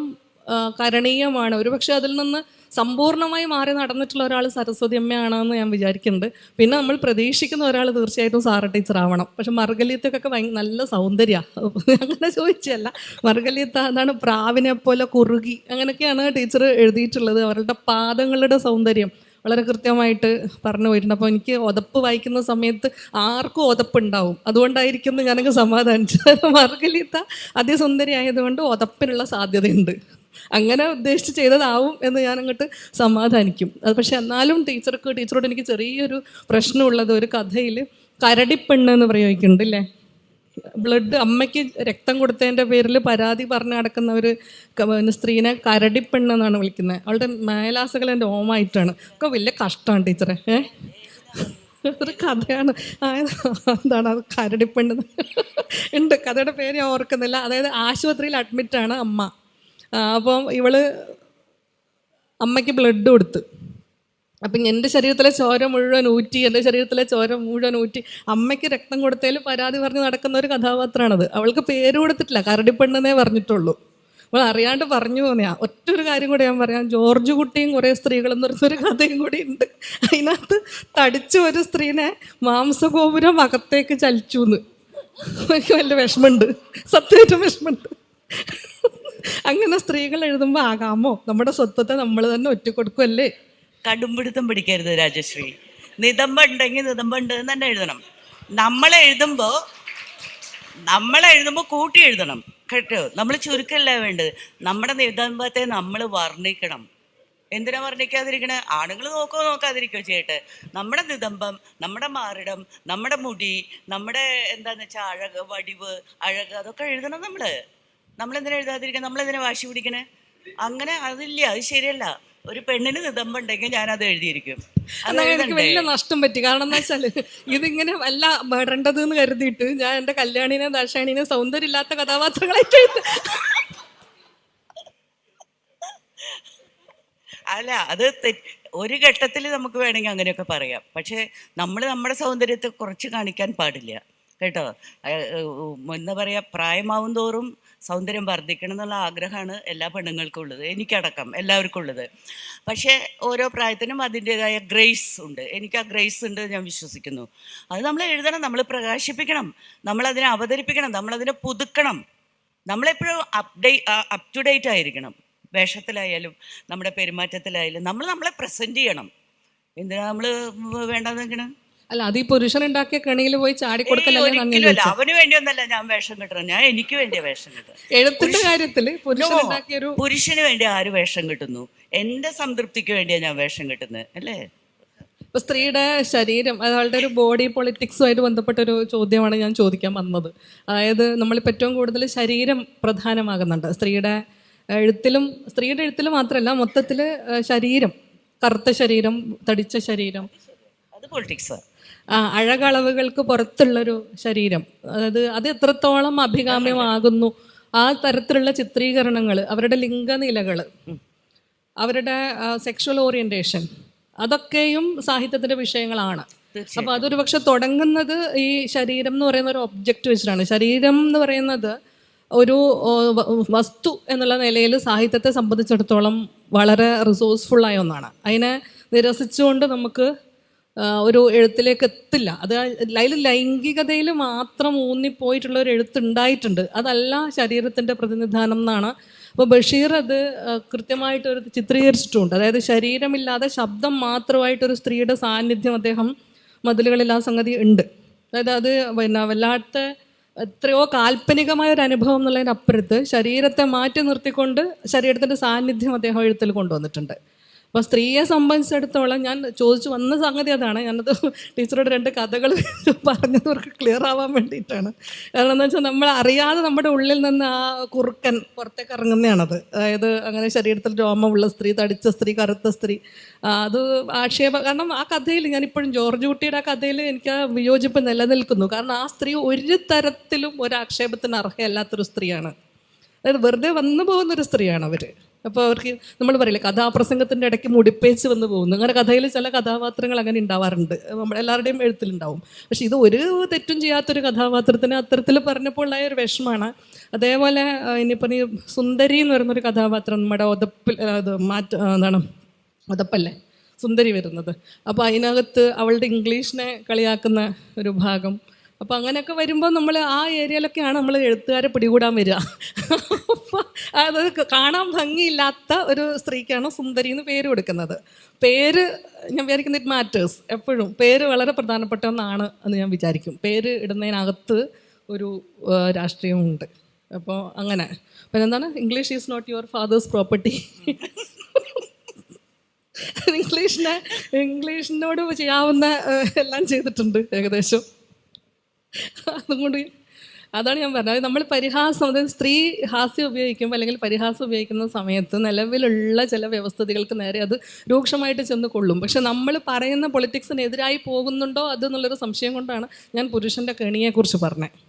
കരണീയമാണ്. ഒരു പക്ഷേ അതിൽ നിന്ന് സമ്പൂർണ്ണമായി മാറി നടന്നിട്ടുള്ള ഒരാൾ സരസ്വതി അമ്മയാണെന്ന് ഞാൻ വിചാരിക്കുന്നുണ്ട്. പിന്നെ നമ്മൾ പ്രതീക്ഷിക്കുന്ന ഒരാൾ തീർച്ചയായിട്ടും സാറ ടീച്ചർ ആവണം. പക്ഷെ മർഗലീത്തക്കൊക്കെ നല്ല സൗന്ദര്യമാണ്, അങ്ങനെ ചോദിച്ചല്ല. മർഗലീത്ത എന്താണ്, പ്രാവിനെ പോലെ കുറുകി, അങ്ങനെയൊക്കെയാണ് ടീച്ചർ എഴുതിയിട്ടുള്ളത്. അവരുടെ പാദങ്ങളുടെ സൗന്ദര്യം വളരെ കൃത്യമായിട്ട് പറഞ്ഞു പോയിട്ടുണ്ട്. അപ്പോൾ എനിക്ക് ഒതപ്പ് വായിക്കുന്ന സമയത്ത് ആർക്കും ഒതപ്പുണ്ടാവും, അതുകൊണ്ടായിരിക്കും ഞാനങ്ങ് സമാധാനിച്ചത്. മർഗലീത്ത അതിസുന്ദരി ആയതുകൊണ്ട് ഒതപ്പിനുള്ള സാധ്യതയുണ്ട്, അങ്ങനെ ഉദ്ദേശിച്ച് ചെയ്തതാവും എന്ന് ഞാനങ്ങോട്ട് സമാധാനിക്കും. അത് പക്ഷെ എന്നാലും ടീച്ചറോട് എനിക്ക് ചെറിയൊരു പ്രശ്നമുള്ളത്, ഒരു കഥയിൽ കരടിപ്പെണ്ണ് എന്ന് പ്രയോഗിക്കുന്നുണ്ട് ഇല്ലേ, ബ്ലഡ് അമ്മയ്ക്ക് രക്തം കൊടുത്തതിൻ്റെ പേരിൽ പരാതി പറഞ്ഞു നടക്കുന്ന ഒരു സ്ത്രീനെ കരടിപ്പെണ്ണ് എന്നാണ് വിളിക്കുന്നത്. അവളുടെ മേലാസകൾ എൻ്റെ ഓമായിട്ടാണ്. ഒക്കെ വലിയ കഷ്ടമാണ് ടീച്ചറെ. ഒരു കഥയാണ്, എന്താണ് അത്, കരടിപ്പെണ്ണ് ഉണ്ട്, കഥയുടെ പേര് ഞാൻ ഓർക്കുന്നില്ല. അതായത് ആശുപത്രിയിൽ അഡ്മിറ്റാണ് അമ്മ. അപ്പം അമ്മയ്ക്ക് ബ്ലഡ് കൊടുത്ത്, അപ്പം എൻ്റെ ശരീരത്തിലെ ചോര മുഴുവൻ ഊറ്റി അമ്മയ്ക്ക് രക്തം കൊടുത്തതിൽ പരാതി പറഞ്ഞ് നടക്കുന്ന ഒരു കഥാപാത്രമാണത്. അവൾക്ക് പേര് കൊടുത്തിട്ടില്ല, കരടിപ്പെണ്ണെന്നേ പറഞ്ഞിട്ടുള്ളൂ. അവൾ അറിയാണ്ട് പറഞ്ഞു പോന്നെയാ. ഒറ്റൊരു കാര്യം കൂടെ ഞാൻ പറയാം, ജോർജ് കുട്ടിയും കുറേ സ്ത്രീകളെന്ന് പറയുന്നൊരു കഥയും കൂടി ഉണ്ട്. അതിനകത്ത് തടിച്ച ഒരു സ്ത്രീനെ മാംസഗോപുരം അകത്തേക്ക് ചലിച്ചു എന്ന്. എനിക്ക് വലിയ വിഷമമുണ്ട്, സത്യമായിട്ടും വിഷമമുണ്ട്. അങ്ങനെ സ്ത്രീകൾ എഴുതുമ്പോൾ ആകാമോ, നമ്മുടെ സ്വത്വത്തെ നമ്മൾ തന്നെ ഒറ്റ കൊടുക്കുമല്ലേ കടുംപിടുത്തം പിടിക്കരുത് രാജശ്രീ. നിതംബം ഉണ്ടെങ്കിൽ നിതംബം ഉണ്ട് എന്ന് തന്നെ എഴുതണം. നമ്മളെഴുതുമ്പോൾ കൂട്ടി എഴുതണം കേട്ടോ. നമ്മൾ ചുരുക്കല്ല വേണ്ടത്, നമ്മുടെ നിതംബത്തെ നമ്മൾ വർണ്ണിക്കണം. എന്തിനാ വർണ്ണിക്കാതിരിക്കണേ? ആണുങ്ങൾ നോക്കാതിരിക്കോ ചെയ്യട്ടെ. നമ്മുടെ നിതംബം, നമ്മുടെ മാറിടം, നമ്മുടെ മുടി, നമ്മുടെ എന്താന്ന് വെച്ചാൽ അഴക്, വടിവ്, അഴക്, അതൊക്കെ എഴുതണം നമ്മളെന്തിനാ എഴുതാതിരിക്കണം? നമ്മളെന്തിനാ വാശി പിടിക്കണേ? അങ്ങനെ അതില്ല, അത് ശരിയല്ല. ഒരു പെണ്ണിന് നിതംബം ഉണ്ടെങ്കിൽ ഞാനത് എഴുതിയിരിക്കും. എനിക്ക് വലിയ നഷ്ടം പറ്റി. കാരണം എന്താ വെച്ചാല് ഇതിങ്ങനെ വല്ല വേണ്ടത് എന്ന് കരുതിയിട്ട് ഞാൻ എൻ്റെ കല്യാണിനെ ദാക്ഷാണിനെ സൗന്ദര്യമില്ലാത്ത കഥാപാത്രങ്ങളായിട്ട് അല്ല, അത് ഒരു ഘട്ടത്തിൽ നമുക്ക് വേണമെങ്കിൽ അങ്ങനെയൊക്കെ പറയാം. പക്ഷേ നമ്മൾ നമ്മുടെ സൗന്ദര്യത്തെ കുറച്ച് കാണിക്കാൻ പാടില്ല കേട്ടോ. എന്താ പറയുക, പ്രായമാവും തോറും സൗന്ദര്യം വർദ്ധിക്കണം എന്നുള്ള ആഗ്രഹമാണ് എല്ലാ പെണ്ണുങ്ങൾക്കും ഉള്ളത്, എനിക്കടക്കം എല്ലാവർക്കും ഉള്ളത്. പക്ഷേ ഓരോ പ്രായത്തിനും അതിൻ്റെതായ ഗ്രേസ് ഉണ്ട്. എനിക്ക് ആ ഗ്രേസ് ഉണ്ട്, ഞാൻ വിശ്വസിക്കുന്നു. അത് നമ്മൾ എഴുതണം, നമ്മൾ പ്രകാശിപ്പിക്കണം, നമ്മളതിനെ അവതരിപ്പിക്കണം, നമ്മളതിനെ പുതുക്കണം. നമ്മളെപ്പോഴും അപ് ടു ഡേറ്റ് ആയിരിക്കണം. വേഷത്തിലായാലും നമ്മുടെ പെരുമാറ്റത്തിലായാലും നമ്മളെ പ്രസൻറ്റ് ചെയ്യണം. എന്തിനാ നമ്മൾ വേണ്ടെന്ന് വെക്കണം? അല്ല, അത് ഈ പുരുഷനുണ്ടാക്കിയ കണിയിൽ പോയി ചാടിക്കൊടുക്കലല്ല. അവന് വേണ്ടിയൊന്നല്ല ഞാൻ വേഷം കിട്ടണം, ഞാൻ എനിക്ക് വേണ്ടിയ വേഷം കിട്ടും. എഴുത്തിന്റെ കാര്യത്തില് പുരുഷന് വേണ്ടി ആര് വേഷം കിട്ടുന്നു? എൻ്റെ സംതൃപ്തിക്ക് വേണ്ടിയാണ് ഞാൻ വേഷം കിട്ടുന്നത്, അല്ലേ? ഇപ്പൊ സ്ത്രീയുടെ ശരീരം, അവളുടെ ഒരു ബോഡി പൊളിറ്റിക്സുമായിട്ട് ബന്ധപ്പെട്ട ഒരു ചോദ്യമാണ് ഞാൻ ചോദിക്കാൻ വന്നത്. അതായത് നമ്മളിപ്പോൾ ഏറ്റവും കൂടുതൽ ശരീരം പ്രധാനമാകുന്നുണ്ട് സ്ത്രീയുടെ എഴുത്തിലും മാത്രമല്ല, മൊത്തത്തിൽ ശരീരം, കറുത്ത ശരീരം, തടിച്ച ശരീരം, അത് പൊളിറ്റിക്സ്. അഴകളവുകൾക്ക് പുറത്തുള്ളൊരു ശരീരം, അത് എത്രത്തോളം അഭികാമ്യമാകുന്നു, ആ തരത്തിലുള്ള ചിത്രീകരണങ്ങൾ, അവരുടെ ലിംഗനിലകൾ, അവരുടെ സെക്ഷൽ ഓറിയന്റേഷൻ, അതൊക്കെയും സാഹിത്യത്തിന്റെ വിഷയങ്ങളാണ്. അപ്പോൾ അതൊരു പക്ഷെ തുടങ്ങുന്നത് ഈ ശരീരം എന്ന് പറയുന്ന ഒരു ഒബ്ജക്റ്റ് വെച്ചിട്ടാണ്. ശരീരം എന്ന് പറയുന്നത് ഒരു വസ്തു എന്നുള്ള നിലയിൽ സാഹിത്യത്തെ സംബന്ധിച്ചിടത്തോളം വളരെ റിസോഴ്സ്ഫുള്ളായ ഒന്നാണ്. അതിനെ നിരസിച്ചുകൊണ്ട് നമുക്ക് ഒരു എഴുത്തിലേക്ക് എത്തില്ല. അതിൽ ലൈംഗികതയിൽ മാത്രം ഊന്നിപ്പോയിട്ടുള്ള ഒരു എഴുത്തുണ്ടായിട്ടുണ്ട്, അതല്ല ശരീരത്തിൻ്റെ പ്രതിനിധാനം എന്നാണ്. അപ്പോൾ ബഷീർ അത് കൃത്യമായിട്ടൊരു ചിത്രീകരിച്ചിട്ടുണ്ട്. അതായത് ശരീരമില്ലാതെ ശബ്ദം മാത്രമായിട്ടൊരു സ്ത്രീയുടെ സാന്നിധ്യം അദ്ദേഹം മതിലുകളിൽ ആ സംഗതി ഉണ്ട്. അതായത് അത് വല്ലാത്ത എത്രയോ കാൽപ്പനികമായ ഒരു അനുഭവം എന്നുള്ളതിനപ്പുറത്ത് ശരീരത്തെ മാറ്റി നിർത്തിക്കൊണ്ട് ശരീരത്തിൻ്റെ സാന്നിധ്യം അദ്ദേഹം എഴുത്തിൽ കൊണ്ടുവന്നിട്ടുണ്ട്. അപ്പോൾ സ്ത്രീയെ സംബന്ധിച്ചിടത്തോളം ഞാൻ ചോദിച്ചു വന്ന സംഗതി അതാണ്. ഞാനത് ടീച്ചറോട് 2 കഥകൾ പറഞ്ഞവർക്ക് ക്ലിയർ ആവാൻ വേണ്ടിയിട്ടാണ്. കാരണം എന്താ വെച്ചാൽ നമ്മൾ അറിയാതെ നമ്മുടെ ഉള്ളിൽ നിന്ന് ആ കുറുക്കൻ പുറത്തേക്ക് ഇറങ്ങുന്നതാണത്. അതായത് അങ്ങനെ ശരീരത്തിൽ രോമമുള്ള സ്ത്രീ, തടിച്ച സ്ത്രീ, കറുത്ത സ്ത്രീ, അത് കാരണം ആ കഥയിൽ ഞാനിപ്പോഴും ജോർജ് കുട്ടിയുടെ ആ കഥയിൽ എനിക്ക് ആ വിയോജിപ്പ് നിലനിൽക്കുന്നു. കാരണം ആ സ്ത്രീ ഒരു തരത്തിലും ഒരു ആക്ഷേപത്തിന് അർഹയല്ലാത്തൊരു സ്ത്രീയാണ്. അതായത് വെറുതെ വന്നു പോകുന്നൊരു സ്ത്രീയാണ് അവർ. അപ്പോൾ അവർക്ക് നമ്മൾ പറയില്ലേ, കഥാപ്രസംഗത്തിൻ്റെ ഇടയ്ക്ക് മുടിപ്പേച്ച് വന്ന് പോകുന്നു. അങ്ങനെ കഥയിൽ ചില കഥാപാത്രങ്ങൾ അങ്ങനെ ഉണ്ടാവാറുണ്ട്, നമ്മളെല്ലാവരുടെയും എഴുത്തിലുണ്ടാവും. പക്ഷെ ഇത് ഒരു തെറ്റും ചെയ്യാത്തൊരു കഥാപാത്രത്തിന് അത്തരത്തിൽ പറഞ്ഞപ്പോൾ ഉണ്ടായ ഒരു വിഷമാണ്. അതേപോലെ ഇനിയിപ്പോൾ ഈ സുന്ദരി എന്ന് പറയുന്നൊരു കഥാപാത്രം നമ്മുടെ ഒതപ്പല്ലേ സുന്ദരി വരുന്നത്. അപ്പോൾ അതിനകത്ത് അവളുടെ ഇംഗ്ലീഷിനെ കളിയാക്കുന്ന ഒരു ഭാഗം. അപ്പോൾ അങ്ങനെയൊക്കെ വരുമ്പോൾ നമ്മൾ ആ ഏരിയയിലൊക്കെയാണ് നമ്മൾ എഴുത്തുകാരെ പിടികൂടാൻ വരിക. അപ്പോൾ അത് കാണാൻ ഭംഗിയില്ലാത്ത ഒരു സ്ത്രീക്കാണ് സുന്ദരി എന്ന് പേര് കൊടുക്കുന്നത്. പേര് ഞാൻ വിചാരിക്കുന്നത് ഇറ്റ് മാറ്റേഴ്സ്. എപ്പോഴും പേര് വളരെ പ്രധാനപ്പെട്ട ഒന്നാണ് എന്ന് ഞാൻ വിചാരിക്കും. പേര് ഇടുന്നതിനകത്ത് ഒരു രാഷ്ട്രീയമുണ്ട്. അപ്പോൾ അങ്ങനെ പിന്നെ എന്താണ്, English is not your father's property. ഇംഗ്ലീഷിനോട് ചെയ്യാവുന്ന എല്ലാം ചെയ്തിട്ടുണ്ട് ഏകദേശം. അതുകൊണ്ട് അതാണ് ഞാൻ പറഞ്ഞത്. നമ്മൾ പരിഹാസം, അതായത് സ്ത്രീ ഹാസ്യം ഉപയോഗിക്കുമ്പോൾ അല്ലെങ്കിൽ പരിഹാസം ഉപയോഗിക്കുന്ന സമയത്ത് നിലവിലുള്ള ചില വ്യവസ്ഥിതികൾക്ക് നേരെ അത് രൂക്ഷമായിട്ട് ചെന്ന് കൊള്ളും. പക്ഷെ നമ്മൾ പറയുന്ന പൊളിറ്റിക്സിനെതിരായി പോകുന്നുണ്ടോ അതെന്നുള്ളൊരു സംശയം കൊണ്ടാണ് ഞാൻ പുരുഷൻ്റെ കെണിയെക്കുറിച്ച് പറഞ്ഞത്.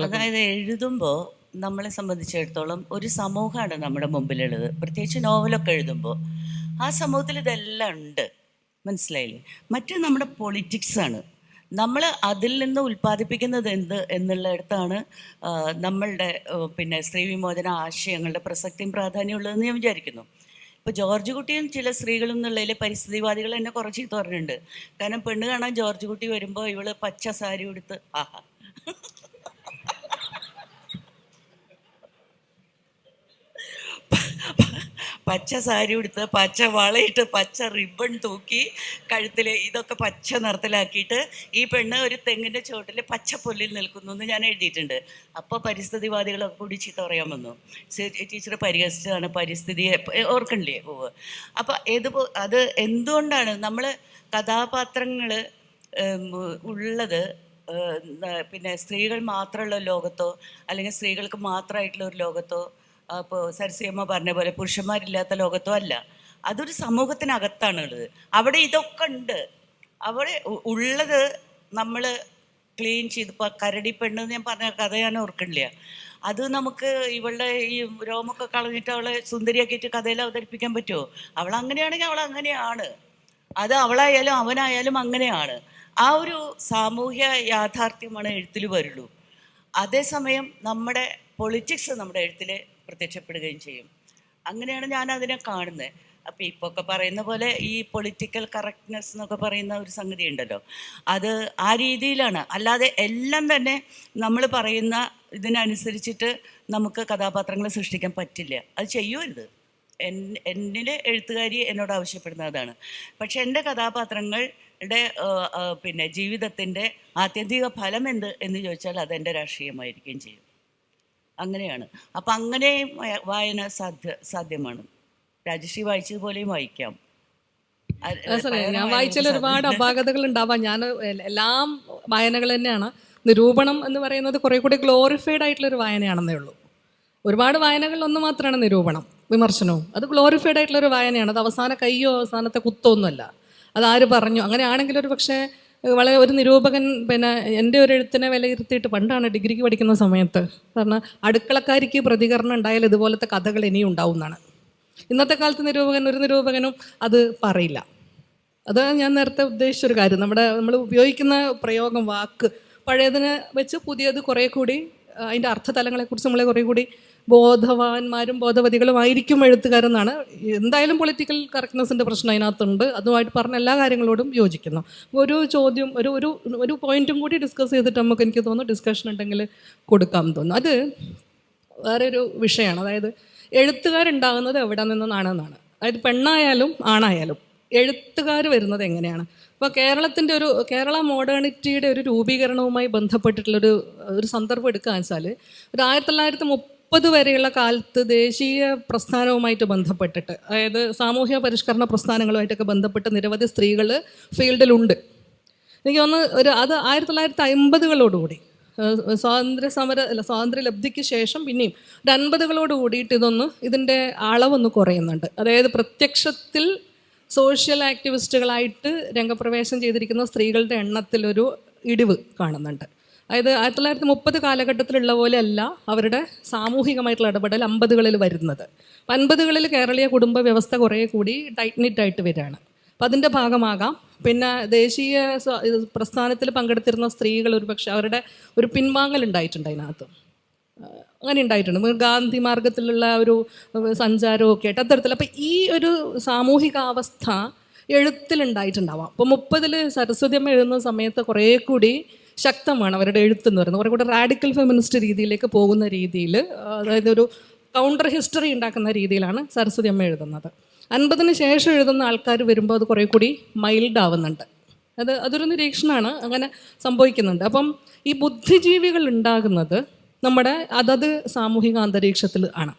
അതായത് എഴുതുമ്പോൾ നമ്മളെ സംബന്ധിച്ചിടത്തോളം ഒരു സമൂഹമാണ് നമ്മുടെ മുമ്പിലുള്ളത്. പ്രത്യേകിച്ച് നോവലൊക്കെ എഴുതുമ്പോൾ ആ സമൂഹത്തിൽ ഇതെല്ലാം ഉണ്ട്, മനസ്സിലായില്ലേ? മറ്റേ നമ്മുടെ പൊളിറ്റിക്സാണ്. നമ്മൾ അതിൽ നിന്ന് ഉൽപ്പാദിപ്പിക്കുന്നത് എന്ത് എന്നുള്ളിടത്താണ് നമ്മളുടെ സ്ത്രീ വിമോചന ആശയങ്ങളുടെ പ്രസക്തിയും പ്രാധാന്യമുള്ളതെന്ന് ഞാൻ വിചാരിക്കുന്നു. ഇപ്പോൾ ജോർജ് കുട്ടിയും ചില സ്ത്രീകളും എന്നുള്ളതിൽ പരിസ്ഥിതിവാദികൾ എന്നെ കുറച്ച് ചീത്ത പറഞ്ഞിട്ടുണ്ട്. കാരണം പെണ്ണ് കാണാൻ ജോർജ് കുട്ടി വരുമ്പോൾ ഇവള് പച്ച സാരി ഉടുത്ത് ആഹാ പച്ച സാരി ഉടുത്ത് പച്ച വളയിട്ട് പച്ച റിബൺ തൂക്കി കഴുത്തിൽ ഇതൊക്കെ പച്ച നിറത്തിലാക്കിയിട്ട് ഈ പെണ്ണ് ഒരു തെങ്ങിൻ്റെ ചുവട്ടിൽ പച്ചപ്പൊല്ലിൽ നിൽക്കുന്നു എന്ന് ഞാൻ എഴുതിയിട്ടുണ്ട്. അപ്പോൾ പരിസ്ഥിതിവാദികളൊക്കെ കൂടി ചീത്ത പറയാൻ വന്നു. ടീച്ചർ പരിഹസിച്ചതാണ് പരിസ്ഥിതിയെ, ഓർക്കണില്ലേ? അപ്പോൾ അത് എന്തുകൊണ്ടാണ് നമ്മൾ കഥാപാത്രങ്ങൾ ഉള്ളത് പിന്നെ സ്ത്രീകൾ മാത്രമുള്ള ലോകത്തോ അല്ലെങ്കിൽ സ്ത്രീകൾക്ക് മാത്രമായിട്ടുള്ള ഒരു ലോകത്തോ, അപ്പോൾ സരസ്വതിയമ്മ പറഞ്ഞ പോലെ പുരുഷന്മാരില്ലാത്ത ലോകത്തോ അല്ല. അതൊരു സമൂഹത്തിനകത്താണ് ഉള്ളത്. അവിടെ ഇതൊക്കെ ഉണ്ട്. അവിടെ ഉള്ളത് നമ്മൾ ക്ലീൻ ചെയ്ത്, ഇപ്പോൾ കരടി പെണ്ണ് ഞാൻ പറഞ്ഞ കഥ ഞാൻ ഓർക്കണില്ല. അത് നമുക്ക് ഇവളുടെ ഈ രോമൊക്കെ കളഞ്ഞിട്ട് അവളെ സുന്ദരിയാക്കിയിട്ട് കഥയിൽ അവതരിപ്പിക്കാൻ പറ്റുമോ? അവൾ അങ്ങനെയാണെങ്കിൽ അവൾ അങ്ങനെയാണ്. അത് അവളായാലും അവനായാലും അങ്ങനെയാണ്. ആ ഒരു സാമൂഹ്യ യാഥാർത്ഥ്യമാണ് എഴുത്തിൽ വരുള്ളൂ. അതേസമയം നമ്മുടെ പൊളിറ്റിക്സ് നമ്മുടെ എഴുത്തിൽ പ്രത്യക്ഷപ്പെടുകയും ചെയ്യും. അങ്ങനെയാണ് ഞാൻ അതിനെ കാണുന്നത്. അപ്പോൾ ഇപ്പോൾ ഒക്കെ പറയുന്ന പോലെ ഈ പൊളിറ്റിക്കൽ കറക്റ്റ്നെസ് എന്നൊക്കെ പറയുന്ന ഒരു സംഗതി ഉണ്ടല്ലോ, അത് ആ രീതിയിലാണ്. അല്ലാതെ എല്ലാം തന്നെ നമ്മൾ പറയുന്ന ഇതിനനുസരിച്ചിട്ട് നമുക്ക് കഥാപാത്രങ്ങളെ സൃഷ്ടിക്കാൻ പറ്റില്ല. അത് ചെയ്യുമരുത്. എന്നിലെ എഴുത്തുകാരി എന്നോട് ആവശ്യപ്പെടുന്ന അതാണ്. പക്ഷെ എൻ്റെ കഥാപാത്രങ്ങളുടെ പിന്നെ ജീവിതത്തിൻ്റെ ആത്യന്തിക ഫലം എന്ത് എന്ന് ചോദിച്ചാൽ അതെൻ്റെ രാഷ്ട്രീയമായിരിക്കുകയും ചെയ്യും. അങ്ങനെയാണ്. അപ്പം അങ്ങനെ വായന സാധ്യമാണ്. രാജശ്രീ വായിച്ചതുപോലെയും വായിക്കാം. ഞാൻ വായിച്ചാൽ ഒരുപാട് അപാകതകൾ ഉണ്ടാവാം. ഞാൻ എല്ലാം വായനകൾ തന്നെയാണ്. നിരൂപണം എന്ന് പറയുന്നത് കുറെ കൂടി ഗ്ലോറിഫൈഡ് ആയിട്ടുള്ളൊരു വായനയാണെന്നേ ഉള്ളൂ. ഒരുപാട് വായനകളിൽ ഒന്ന് മാത്രമാണ് നിരൂപണം, വിമർശനവും. അത് ഗ്ലോറിഫൈഡ് ആയിട്ടുള്ളൊരു വായനയാണ്. അത് അവസാന കയ്യോ അവസാനത്തെ കുത്തോ ഒന്നുമല്ല. അതാര് പറഞ്ഞു അങ്ങനെയാണെങ്കിൽ ഒരു പക്ഷേ വളരെ ഒരു നിരൂപകൻ പിന്നെ എൻ്റെ ഒരു എഴുത്തിനെ വിലയിരുത്തിയിട്ട്, പണ്ടാണ് ഡിഗ്രിക്ക് പഠിക്കുന്ന സമയത്ത് പറഞ്ഞാൽ അടുക്കളക്കാരിക്ക് പ്രതികരണം ഉണ്ടായാൽ ഇതുപോലത്തെ കഥകൾ ഇനിയും ഉണ്ടാവും എന്നാണ്. ഇന്നത്തെ കാലത്ത് ഒരു നിരൂപകനും അത് പറയില്ല. അത് ഞാൻ നേരത്തെ ഉദ്ദേശിച്ചൊരു കാര്യം. നമ്മൾ ഉപയോഗിക്കുന്ന പ്രയോഗം, വാക്ക് പഴയതിനെ വെച്ച് പുതിയത് കുറേ കൂടി അതിൻ്റെ അർത്ഥതലങ്ങളെക്കുറിച്ച് നമ്മളെ കുറേ കൂടി ബോധവാന്മാരും ബോധവതികളും ആയിരിക്കും എഴുത്തുകാരെന്നാണ്. എന്തായാലും പൊളിറ്റിക്കൽ കറക്റ്റ്നെസ്സിൻ്റെ പ്രശ്നം അതിനകത്തുണ്ട്. അതുമായിട്ട് പറഞ്ഞ എല്ലാ കാര്യങ്ങളോടും യോജിക്കുന്നു. ഒരു ചോദ്യം ഒരു പോയിന്റും കൂടി ഡിസ്കസ് ചെയ്തിട്ട് നമുക്ക്, എനിക്ക് തോന്നുന്നു, ഡിസ്കഷൻ ഉണ്ടെങ്കിൽ കൊടുക്കാൻ തോന്നുന്നു. അത് വേറൊരു വിഷയമാണ്. അതായത് എഴുത്തുകാരുണ്ടാകുന്നത് എവിടെ നിന്നാണെന്നാണ്. അതായത് പെണ്ണായാലും ആണായാലും എഴുത്തുകാർ വരുന്നത് എങ്ങനെയാണ്? ഇപ്പോൾ കേരള മോഡേണിറ്റിയുടെ ഒരു രൂപീകരണവുമായി ബന്ധപ്പെട്ടിട്ടുള്ളൊരു സന്ദർഭം എടുക്കുകയെന്ന് വെച്ചാൽ, ഒരു 1930 വരെയുള്ള കാലത്ത് ദേശീയ പ്രസ്ഥാനവുമായിട്ട് ബന്ധപ്പെട്ടിട്ട്, അതായത് സാമൂഹ്യ പരിഷ്കരണ പ്രസ്ഥാനങ്ങളുമായിട്ടൊക്കെ ബന്ധപ്പെട്ട് നിരവധി സ്ത്രീകൾ ഫീൽഡിലുണ്ട്. എനിക്ക് തോന്നുന്നു അത് 1950കളോടുകൂടി സ്വാതന്ത്ര്യ ലബ്ധിക്ക് ശേഷം പിന്നെയും ഒരു 50കളോട് കൂടിയിട്ട് ഇതിൻ്റെ അളവൊന്ന് കുറയുന്നുണ്ട്. അതായത് പ്രത്യക്ഷത്തിൽ സോഷ്യൽ ആക്ടിവിസ്റ്റുകളായിട്ട് രംഗപ്രവേശം ചെയ്തിരിക്കുന്ന സ്ത്രീകളുടെ എണ്ണത്തിലൊരു ഇടിവ് കാണുന്നുണ്ട്. അതായത് 1930 കാലഘട്ടത്തിലുള്ള പോലെയല്ല അവരുടെ സാമൂഹികമായിട്ടുള്ള ഇടപെടൽ 50കളിൽ വരുന്നത്. 50കളിൽ കേരളീയ കുടുംബ വ്യവസ്ഥ കുറേ കൂടി ടൈറ്റ്നിറ്റായിട്ട് വരികയാണ്. അപ്പം അതിൻ്റെ ഭാഗമാകാം. പിന്നെ ദേശീയ പ്രസ്ഥാനത്തിൽ പങ്കെടുത്തിരുന്ന സ്ത്രീകൾ ഒരുപക്ഷെ അവരുടെ ഒരു പിൻവാങ്ങൽ ഉണ്ടായിട്ടുണ്ട് അതിനകത്ത്. അങ്ങനെ ഉണ്ടായിട്ടുണ്ട്. ഗാന്ധി മാർഗത്തിലുള്ള ഒരു സഞ്ചാരമൊക്കെ ആയിട്ട് അത്തരത്തിൽ. അപ്പം ഈ ഒരു സാമൂഹികാവസ്ഥ എഴുത്തിലുണ്ടായിട്ടുണ്ടാവാം. അപ്പോൾ 30 സരസ്വതിയമ്മ എഴുതുന്ന സമയത്ത് കുറേ കൂടി ശക്തമാണ് അവരുടെ എഴുത്തെന്ന് പറയുന്നത്. കുറേ കൂടി റാഡിക്കൽ ഫെമിനിസ്റ്റ് രീതിയിലേക്ക് പോകുന്ന രീതിയിൽ, അതായത് ഒരു കൗണ്ടർ ഹിസ്റ്ററി ഉണ്ടാക്കുന്ന രീതിയിലാണ് സരസ്വതിയമ്മ എഴുതുന്നത്. 50-ന് ശേഷം എഴുതുന്ന ആൾക്കാർ വരുമ്പോൾ അത് കുറേ കൂടി മൈൽഡ് ആവുന്നുണ്ട്. അതൊരു നിരീക്ഷണമാണ്, അങ്ങനെ സംഭവിക്കുന്നുണ്ട്. അപ്പം ഈ ബുദ്ധിജീവികൾ ഉണ്ടാകുന്നത് നമ്മുടെ അതത് സാമൂഹിക അന്തരീക്ഷത്തിൽ ആണ്.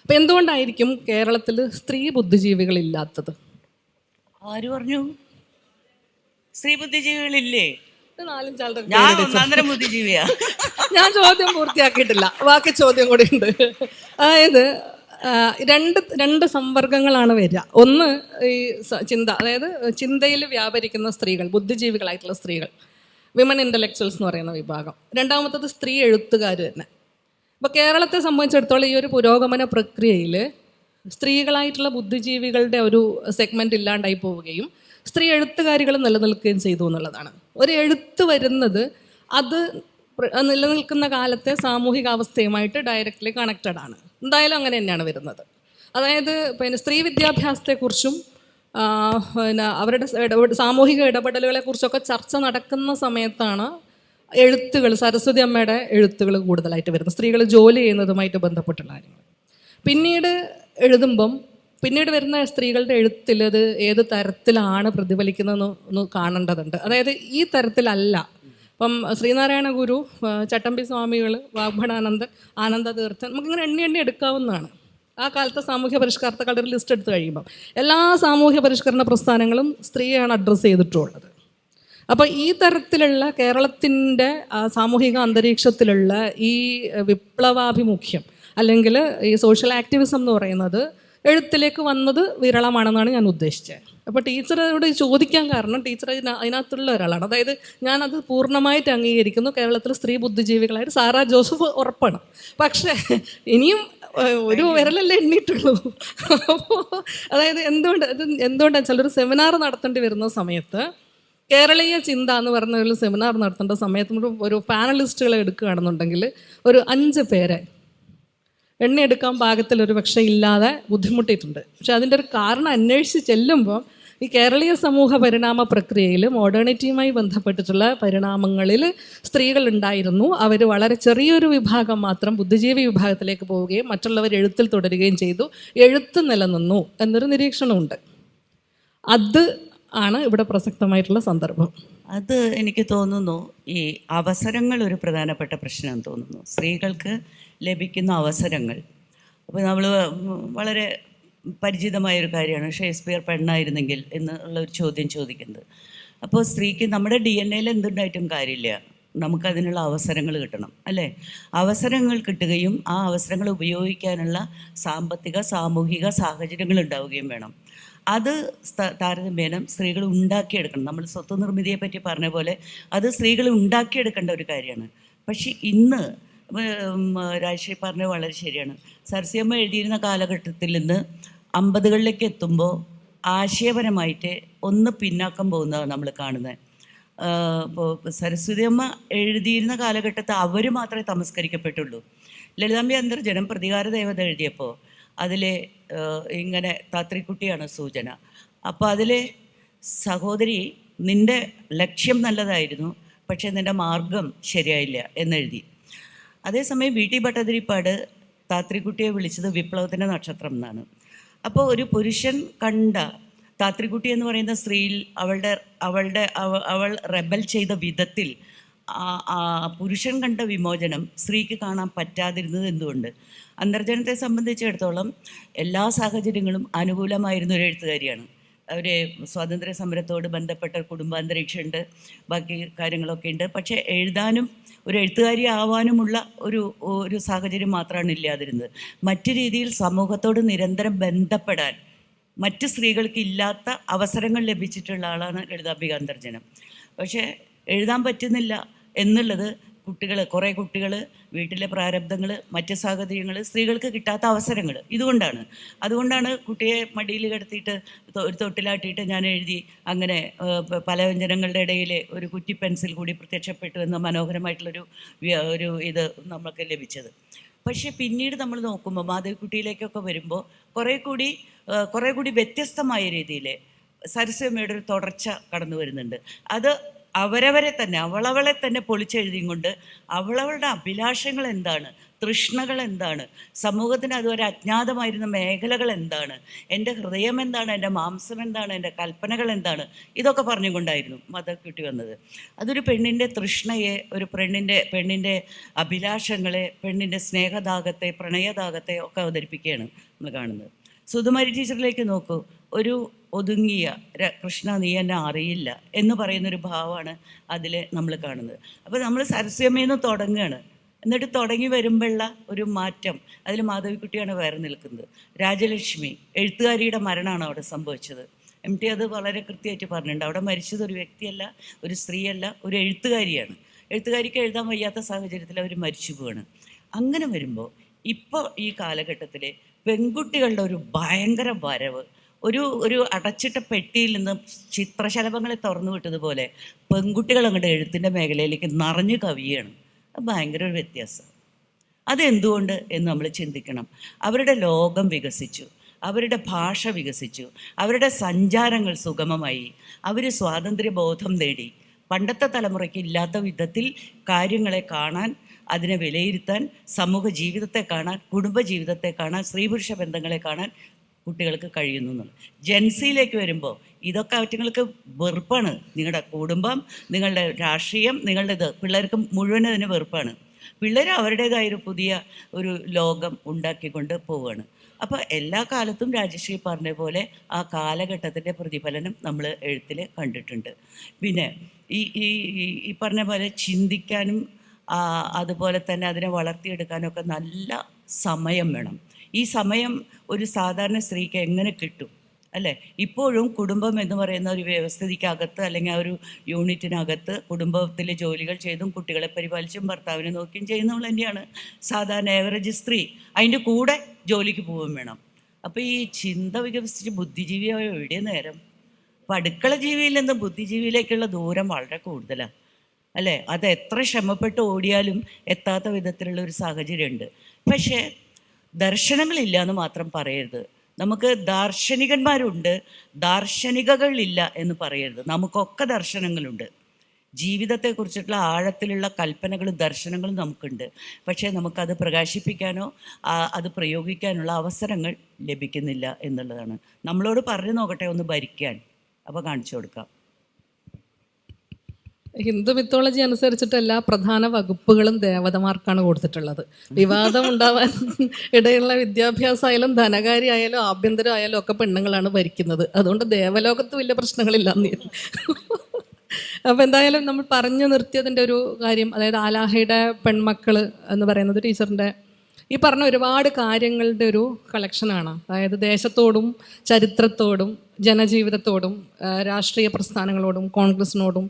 അപ്പം എന്തുകൊണ്ടായിരിക്കും കേരളത്തിൽ സ്ത്രീ ബുദ്ധിജീവികളില്ലാത്തത്? ആര് പറഞ്ഞു? സ്ത്രീ ബുദ്ധിജീവികളില്ലേ? ഞാൻ ചോദ്യം പൂർത്തിയാക്കിയിട്ടില്ല, ബാക്കി ചോദ്യം കൂടി ഉണ്ട്. അതായത് രണ്ട് സംവർഗങ്ങളാണ് വരിക. ഒന്ന് ഈ ചിന്ത, അതായത് ചിന്തയിൽ വ്യാപരിക്കുന്ന സ്ത്രീകൾ, ബുദ്ധിജീവികളായിട്ടുള്ള സ്ത്രീകൾ, വിമൻ ഇൻ്റലക്ച്വൽസ് എന്ന് പറയുന്ന വിഭാഗം. രണ്ടാമത്തത് സ്ത്രീ എഴുത്തുകാർ തന്നെ. അപ്പോൾ കേരളത്തെ സംബന്ധിച്ചിടത്തോളം ഈ ഒരു പുരോഗമന പ്രക്രിയയിൽ സ്ത്രീകളായിട്ടുള്ള ബുദ്ധിജീവികളുടെ ഒരു സെഗ്മെൻറ്റ് ഇല്ലാണ്ടായി പോവുകയും സ്ത്രീ എഴുത്തുകാരികൾ നിലനിൽക്കുകയും ചെയ്തു എന്നുള്ളതാണ്. ഒരു എഴുത്ത് വരുന്നത് അത് നിലനിൽക്കുന്ന കാലത്തെ സാമൂഹികാവസ്ഥയുമായിട്ട് ഡയറക്റ്റ്ലി കണക്റ്റഡ് ആണ്. എന്തായാലും അങ്ങനെ തന്നെയാണ് വരുന്നത്. അതായത് പിന്നെ സ്ത്രീ വിദ്യാഭ്യാസത്തെക്കുറിച്ചും പിന്നെ അവരുടെ സാമൂഹിക ഇടപെടലുകളെക്കുറിച്ചൊക്കെ ചർച്ച നടക്കുന്ന സമയത്താണ് എഴുത്തുകൾ, സരസ്വതി അമ്മയുടെ എഴുത്തുകൾ കൂടുതലായിട്ട് വരുന്നത്, സ്ത്രീകൾ ജോലി ചെയ്യുന്നതുമായിട്ട് ബന്ധപ്പെട്ടുള്ള കാര്യങ്ങൾ. പിന്നീട് എഴുതുമ്പം പിന്നീട് വരുന്ന സ്ത്രീകളുടെ എഴുത്തിൽ അത് ഏത് തരത്തിലാണ് പ്രതിഫലിക്കുന്നതെന്ന് ഒന്ന് കാണേണ്ടതുണ്ട്. അതായത് ഈ തരത്തിലല്ല. ഇപ്പം ശ്രീനാരായണ ഗുരു, ചട്ടമ്പി സ്വാമികൾ, വാഗ്ഭടാനന്ദൻ, ആനന്ദതീർത്ഥൻ, നമുക്കിങ്ങനെ എണ്ണി എടുക്കാവുന്നതാണ്. ആ കാലത്തെ സാമൂഹ്യ പരിഷ്കർത്താക്കളുടെ ഒരു ലിസ്റ്റ് എടുത്ത് കഴിയുമ്പം എല്ലാ സാമൂഹ്യ പരിഷ്കരണ പ്രസ്ഥാനങ്ങളും സ്ത്രീയാണ് അഡ്രസ്സ് ചെയ്തിട്ടുള്ളത്. അപ്പോൾ ഈ തരത്തിലുള്ള കേരളത്തിൻ്റെ സാമൂഹിക അന്തരീക്ഷത്തിലുള്ള ഈ വിപ്ലവാഭിമുഖ്യം അല്ലെങ്കിൽ ഈ സോഷ്യൽ ആക്ടിവിസം എന്ന് പറയുന്നത് എഴുത്തിലേക്ക് വന്നത് വിരളമാണെന്നാണ് ഞാൻ ഉദ്ദേശിച്ചത്. അപ്പോൾ ടീച്ചറോട് ചോദിക്കാൻ കാരണം ടീച്ചർ അതിനകത്തുള്ള ഒരാളാണ്. അതായത് ഞാനത് പൂർണ്ണമായിട്ട് അംഗീകരിക്കുന്നു. കേരളത്തിൽ സ്ത്രീ ബുദ്ധിജീവികളായിട്ട് സാറാ ജോസഫ് ഉറപ്പാണ്. പക്ഷേ ഇനിയും ഒരു വിരലല്ലേ എണ്ണിയിട്ടുള്ളൂ. അപ്പോൾ അതായത് എന്തുകൊണ്ടാണെന്ന് വെച്ചാൽ ഒരു സെമിനാർ നടത്തേണ്ടി വരുന്ന സമയത്ത്, കേരളീയ ചിന്ത എന്ന് പറഞ്ഞ ഒരു സെമിനാർ നടത്തേണ്ട സമയത്ത് ഒരു പാനലിസ്റ്റുകളെ എടുക്കുകയാണെന്നുണ്ടെങ്കിൽ ഒരു 5 പേരെ എണ്ണിയെടുക്കാൻ പാകത്തിൽ ഒരു പക്ഷേ ഇല്ലാതെ ബുദ്ധിമുട്ടിയിട്ടുണ്ട്. പക്ഷെ അതിൻ്റെ ഒരു കാരണം അന്വേഷിച്ച് ചെല്ലുമ്പോൾ ഈ കേരളീയ സമൂഹ പരിണാമ പ്രക്രിയയിൽ മോഡേണിറ്റിയുമായി ബന്ധപ്പെട്ടിട്ടുള്ള പരിണാമങ്ങളിൽ സ്ത്രീകൾ ഉണ്ടായിരുന്നു. അവർ വളരെ ചെറിയൊരു വിഭാഗം മാത്രം ബുദ്ധിജീവി വിഭാഗത്തിലേക്ക് പോവുകയും മറ്റുള്ളവർ എഴുത്തിൽ തുടരുകയും ചെയ്തു. എഴുത്ത് നിലനിന്നു എന്നൊരു നിരീക്ഷണമുണ്ട്. അത് ആണ് ഇവിടെ പ്രസക്തമായിട്ടുള്ള സന്ദർഭം. അത് എനിക്ക് തോന്നുന്നു ഈ അവസരങ്ങൾ ഒരു പ്രധാനപ്പെട്ട പ്രശ്നമാണെന്ന് തോന്നുന്നു. സ്ത്രീകൾക്ക് ലഭിക്കുന്ന അവസരങ്ങൾ. അപ്പോൾ നമ്മൾ വളരെ പരിചിതമായൊരു കാര്യമാണ് ഷേക്സ്പിയർ പെണ്ണായിരുന്നെങ്കിൽ എന്നുള്ള ഒരു ചോദ്യം ചോദിക്കുന്നത്. അപ്പോൾ സ്ത്രീക്ക് നമ്മുടെ DNA എന്തുണ്ടായിട്ടും കാര്യമില്ല, നമുക്കതിനുള്ള അവസരങ്ങൾ കിട്ടണം, അല്ലേ? അവസരങ്ങൾ കിട്ടുകയും ആ അവസരങ്ങൾ ഉപയോഗിക്കാനുള്ള സാമ്പത്തിക സാമൂഹിക സാഹചര്യങ്ങൾ ഉണ്ടാവുകയും വേണം. അത് താരതമ്യേന സ്ത്രീകൾ ഉണ്ടാക്കിയെടുക്കണം. നമ്മൾ സ്വത്ത് നിർമ്മിതിയെ പറ്റി പറഞ്ഞ പോലെ അത് സ്ത്രീകൾ ഉണ്ടാക്കിയെടുക്കേണ്ട ഒരു കാര്യമാണ്. പക്ഷേ ഇന്ന് രാജശ്രീ പറഞ്ഞത് വളരെ ശരിയാണ്. സരസ്വതിയമ്മ എഴുതിയിരുന്ന കാലഘട്ടത്തിൽ നിന്ന് 50കളിലേക്ക് എത്തുമ്പോൾ ആശയപരമായിട്ട് ഒന്ന് പിന്നാക്കം പോകുന്നതാണ് നമ്മൾ കാണുന്നത്. ഇപ്പോൾ സരസ്വതിയമ്മ എഴുതിയിരുന്ന കാലഘട്ടത്തിൽ അവർ മാത്രമേ തമസ്കരിക്കപ്പെട്ടുള്ളൂ. ലളിതാംബി അന്തർജനം പ്രതികാര ദേവത എഴുതിയപ്പോൾ അതിലെ ഇങ്ങനെ താത്രിക്കുട്ടിയാണ് സൂചന. അപ്പോൾ അതിലെ സഹോദരി, നിൻ്റെ ലക്ഷ്യം നല്ലതായിരുന്നു, പക്ഷേ നിൻ്റെ മാർഗം ശരിയായില്ല എന്നെഴുതി. അതേസമയം VT ഭട്ടതിരിപ്പാട് താത്രിക്കുട്ടിയെ വിളിച്ചത് വിപ്ലവത്തിൻ്റെ നക്ഷത്രം എന്നാണ്. അപ്പോൾ ഒരു പുരുഷൻ കണ്ട താത്രിക്കുട്ടി എന്ന് പറയുന്ന സ്ത്രീയിൽ അവൾ റെബൽ ചെയ്ത വിധത്തിൽ പുരുഷൻ കണ്ട വിമോചനം സ്ത്രീക്ക് കാണാൻ പറ്റാതിരുന്നത് എന്തുകൊണ്ട്? അന്തർജനത്തെ സംബന്ധിച്ചിടത്തോളം എല്ലാ സാഹചര്യങ്ങളും അനുകൂലമായിരുന്ന ഒരു എഴുത്തുകാരിയാണ്. അവർ സ്വാതന്ത്ര്യ സമരത്തോട് ബന്ധപ്പെട്ട കുടുംബാന്തരീക്ഷമുണ്ട്, ബാക്കി കാര്യങ്ങളൊക്കെ ഉണ്ട്. പക്ഷേ എഴുതാനും ഒരു എഴുത്തുകാരി ആവാനുമുള്ള ഒരു സാഹചര്യം മാത്രമാണ് ഇല്ലാതിരുന്നത്. മറ്റു രീതിയിൽ സമൂഹത്തോട് നിരന്തരം ബന്ധപ്പെടാൻ മറ്റ് സ്ത്രീകൾക്ക് ഇല്ലാത്ത അവസരങ്ങൾ ലഭിച്ചിട്ടുള്ള ആളാണ് ലളിതാംബിക അന്തർജനം. പക്ഷേ എഴുതാൻ പറ്റുന്നില്ല എന്നുള്ളത് കുറേ കുട്ടികൾ, വീട്ടിലെ പ്രാരബ്ധങ്ങൾ, മറ്റ് സാഹചര്യങ്ങൾ, സ്ത്രീകൾക്ക് കിട്ടാത്ത അവസരങ്ങൾ അതുകൊണ്ടാണ് കുട്ടിയെ മടിയിൽ കിടത്തിയിട്ട് ഒരു തൊട്ടിലാട്ടിയിട്ട് ഞാൻ എഴുതി അങ്ങനെ പല വ്യഞ്ജനങ്ങളുടെ ഇടയിൽ ഒരു കുറ്റി പെൻസിൽ കൂടി പ്രത്യക്ഷപ്പെട്ടു എന്ന മനോഹരമായിട്ടുള്ളൊരു ഇത് നമുക്ക് ലഭിച്ചത്. പക്ഷേ പിന്നീട് നമ്മൾ നോക്കുമ്പോൾ മാധവിക്കുട്ടിയിലേക്കൊക്കെ വരുമ്പോൾ കുറേ കൂടി വ്യത്യസ്തമായ രീതിയിൽ സരസ്വതിയമ്മയുടെ ഒരു തുടർച്ച കടന്നു വരുന്നുണ്ട്. അത് അവളവളെ തന്നെ പൊളിച്ചെഴുതിയും കൊണ്ട് അവളവളുടെ അഭിലാഷങ്ങൾ എന്താണ്, തൃഷ്ണകൾ എന്താണ്, സമൂഹത്തിന് അതുവരെ അജ്ഞാതമായിരുന്ന മേഖലകൾ എന്താണ്, എൻ്റെ ഹൃദയം എന്താണ്, എൻ്റെ മാംസം എന്താണ്, എൻ്റെ കൽപ്പനകൾ എന്താണ്, ഇതൊക്കെ പറഞ്ഞുകൊണ്ടായിരുന്നു മാധവിക്കുട്ടി വന്നത്. അതൊരു പെണ്ണിൻ്റെ തൃഷ്ണയെ, ഒരു പെണ്ണിൻ്റെ അഭിലാഷങ്ങളെ, പെണ്ണിൻ്റെ സ്നേഹദാഹത്തെ, പ്രണയദാഹത്തെ ഒക്കെ അവതരിപ്പിക്കുകയാണ് നമ്മൾ കാണുന്നത്. സുകുമാരി ടീച്ചറിലേക്ക് നോക്കൂ. ഒരു ഒതുങ്ങിയ കൃഷ്ണ നീ എന്നെ അറിയില്ല എന്ന് പറയുന്നൊരു ഭാവമാണ് അതിൽ നമ്മൾ കാണുന്നത്. അപ്പോൾ നമ്മൾ സരസ്വതിയമ്മയിൽ തുടങ്ങുകയാണ്. എന്നിട്ട് തുടങ്ങി വരുമ്പോഴുള്ള ഒരു മാറ്റം അതിൽ മാധവിക്കുട്ടിയാണ് വേറെ നിൽക്കുന്നത്. രാജലക്ഷ്മി എഴുത്തുകാരിയുടെ മരണമാണ് അവിടെ സംഭവിച്ചത്. MT അത് വളരെ കൃത്യമായിട്ട് പറഞ്ഞിട്ടുണ്ട്. അവിടെ മരിച്ചത് ഒരു വ്യക്തിയല്ല, ഒരു സ്ത്രീയല്ല, ഒരു എഴുത്തുകാരിയാണ്. എഴുത്തുകാരിക്ക് എഴുതാൻ വയ്യാത്ത സാഹചര്യത്തിൽ അവർ മരിച്ചു പോവാണ്. അങ്ങനെ വരുമ്പോൾ ഇപ്പോൾ ഈ കാലഘട്ടത്തിൽ പെൺകുട്ടികളുടെ ഒരു ഭയങ്കര വരവ്, ഒരു അടച്ചിട്ട പെട്ടിയിൽ നിന്ന് ചിത്രശലഭങ്ങളെ തുറന്നു വിട്ടതുപോലെ പെൺകുട്ടികൾ അങ്ങോട്ട് എഴുത്തിൻ്റെ മേഖലയിലേക്ക് നിറഞ്ഞു കവിയാണ്. അത് ഭയങ്കര ഒരു വ്യത്യാസം. അതെന്തുകൊണ്ട് എന്ന് നമ്മൾ ചിന്തിക്കണം. അവരുടെ ലോകം വികസിച്ചു, അവരുടെ ഭാഷ വികസിച്ചു, അവരുടെ സഞ്ചാരങ്ങൾ സുഗമമായി, അവർ സ്വാതന്ത്ര്യബോധം നേടി. പണ്ടത്തെ തലമുറയ്ക്ക് ഇല്ലാത്ത വിധത്തിൽ കാര്യങ്ങളെ കാണാൻ അതിനെ വിലയിരുത്താൻ, സമൂഹ ജീവിതത്തെ കാണാൻ, കുടുംബ ജീവിതത്തെ കാണാൻ, സ്ത്രീ പുരുഷ ബന്ധങ്ങളെ കാണാൻ കുട്ടികൾക്ക് കഴിയുന്നു എന്നുള്ളത്. ജെൻസിയിലേക്ക് വരുമ്പോൾ ഇതൊക്കെ അവറ്റങ്ങൾക്ക് വെറുപ്പാണ്. നിങ്ങളുടെ കുടുംബം, നിങ്ങളുടെ രാഷ്ട്രീയം, നിങ്ങളുടേത്, പിള്ളേർക്ക് മുഴുവൻ അതിന് വെറുപ്പാണ്. പിള്ളേർ അവരുടേതായൊരു പുതിയ ഒരു ലോകം ഉണ്ടാക്കിക്കൊണ്ട് പോവുകയാണ്. അപ്പോൾ എല്ലാ കാലത്തും രാജശ്രീ പറഞ്ഞ പോലെ ആ കാലഘട്ടത്തിൻ്റെ പ്രതിഫലനം നമ്മൾ എഴുത്തിൽ കണ്ടിട്ടുണ്ട്. പിന്നെ ഈ ഈ ഈ പറഞ്ഞ പോലെ ചിന്തിക്കാനും അതുപോലെ തന്നെ അതിനെ വളർത്തിയെടുക്കാനും ഒക്കെ നല്ല സമയം വേണം. ഈ സമയം ഒരു സാധാരണ സ്ത്രീക്ക് എങ്ങനെ കിട്ടും അല്ലേ? ഇപ്പോഴും കുടുംബം എന്ന് പറയുന്ന ഒരു വ്യവസ്ഥിതിക്കകത്ത് അല്ലെങ്കിൽ ആ ഒരു യൂണിറ്റിനകത്ത് കുടുംബത്തിലെ ജോലികൾ ചെയ്തും കുട്ടികളെ പരിപാലിച്ചും ഭർത്താവിനെ നോക്കിയും ചെയ്യുന്നവൾ തന്നെയാണ് സാധാരണ ഏവറേജ് സ്ത്രീ. അതിൻ്റെ കൂടെ ജോലിക്ക് പോവുകയും വേണം. അപ്പോൾ ഈ ചിന്ത വികസിച്ച് ബുദ്ധിജീവിയായ എവിടെ നേരം? അപ്പോൾ അടുക്കള ജീവിയിൽ നിന്ന് ബുദ്ധിജീവിയിലേക്കുള്ള ദൂരം വളരെ കൂടുതലാണ് അല്ലേ? അത് എത്ര ശ്രമപ്പെട്ട് ഓടിയാലും എത്താത്ത വിധത്തിലുള്ള ഒരു സാഹചര്യമുണ്ട്. പക്ഷേ ദർശനങ്ങളില്ല എന്ന് മാത്രം പറയരുത്. നമുക്ക് ദാർശനികന്മാരുണ്ട്, ദാർശനികകളില്ല എന്ന് പറയരുത്. നമുക്കൊക്കെ ദർശനങ്ങളുണ്ട്. ജീവിതത്തെക്കുറിച്ചിട്ടുള്ള ആഴത്തിലുള്ള കൽപ്പനകളും ദർശനങ്ങളും നമുക്കുണ്ട്. പക്ഷേ നമുക്കത് പ്രകാശിപ്പിക്കാനോ അത് പ്രയോഗിക്കാനുള്ള അവസരങ്ങൾ ലഭിക്കുന്നില്ല എന്നുള്ളതാണ്. നമ്മളോട് പറഞ്ഞു നോക്കട്ടെ ഒന്ന് ഭരിക്കാൻ, അപ്പോൾ കാണിച്ചു കൊടുക്കാം. ഹിന്ദു മിത്തോളജി അനുസരിച്ചിട്ട് എല്ലാ പ്രധാന വകുപ്പുകളും ദേവതമാർക്കാണ് കൊടുത്തിട്ടുള്ളത്. വിവാദം ഉണ്ടാവാൻ ഇടയുള്ള വിദ്യാഭ്യാസമായാലും ധനകാര്യായാലും ആഭ്യന്തരമായാലും ഒക്കെ പെണ്ണുങ്ങളാണ് ഭരിക്കുന്നത്. അതുകൊണ്ട് ദേവലോകത്ത് വലിയ പ്രശ്നങ്ങളില്ലാന്ന്. അപ്പോൾ എന്തായാലും നമ്മൾ പറഞ്ഞു നിർത്തിയതിൻ്റെ ഒരു കാര്യം, അതായത് ആലാഹയുടെ പെൺമക്കൾ എന്ന് പറയുന്നത് ടീച്ചറിൻ്റെ ഈ പറഞ്ഞ ഒരുപാട് കാര്യങ്ങളുടെ ഒരു കളക്ഷനാണ്. അതായത് ദേശത്തോടും ചരിത്രത്തോടും ജനജീവിതത്തോടും രാഷ്ട്രീയ പ്രസ്ഥാനങ്ങളോടും കോൺഗ്രസിനോടും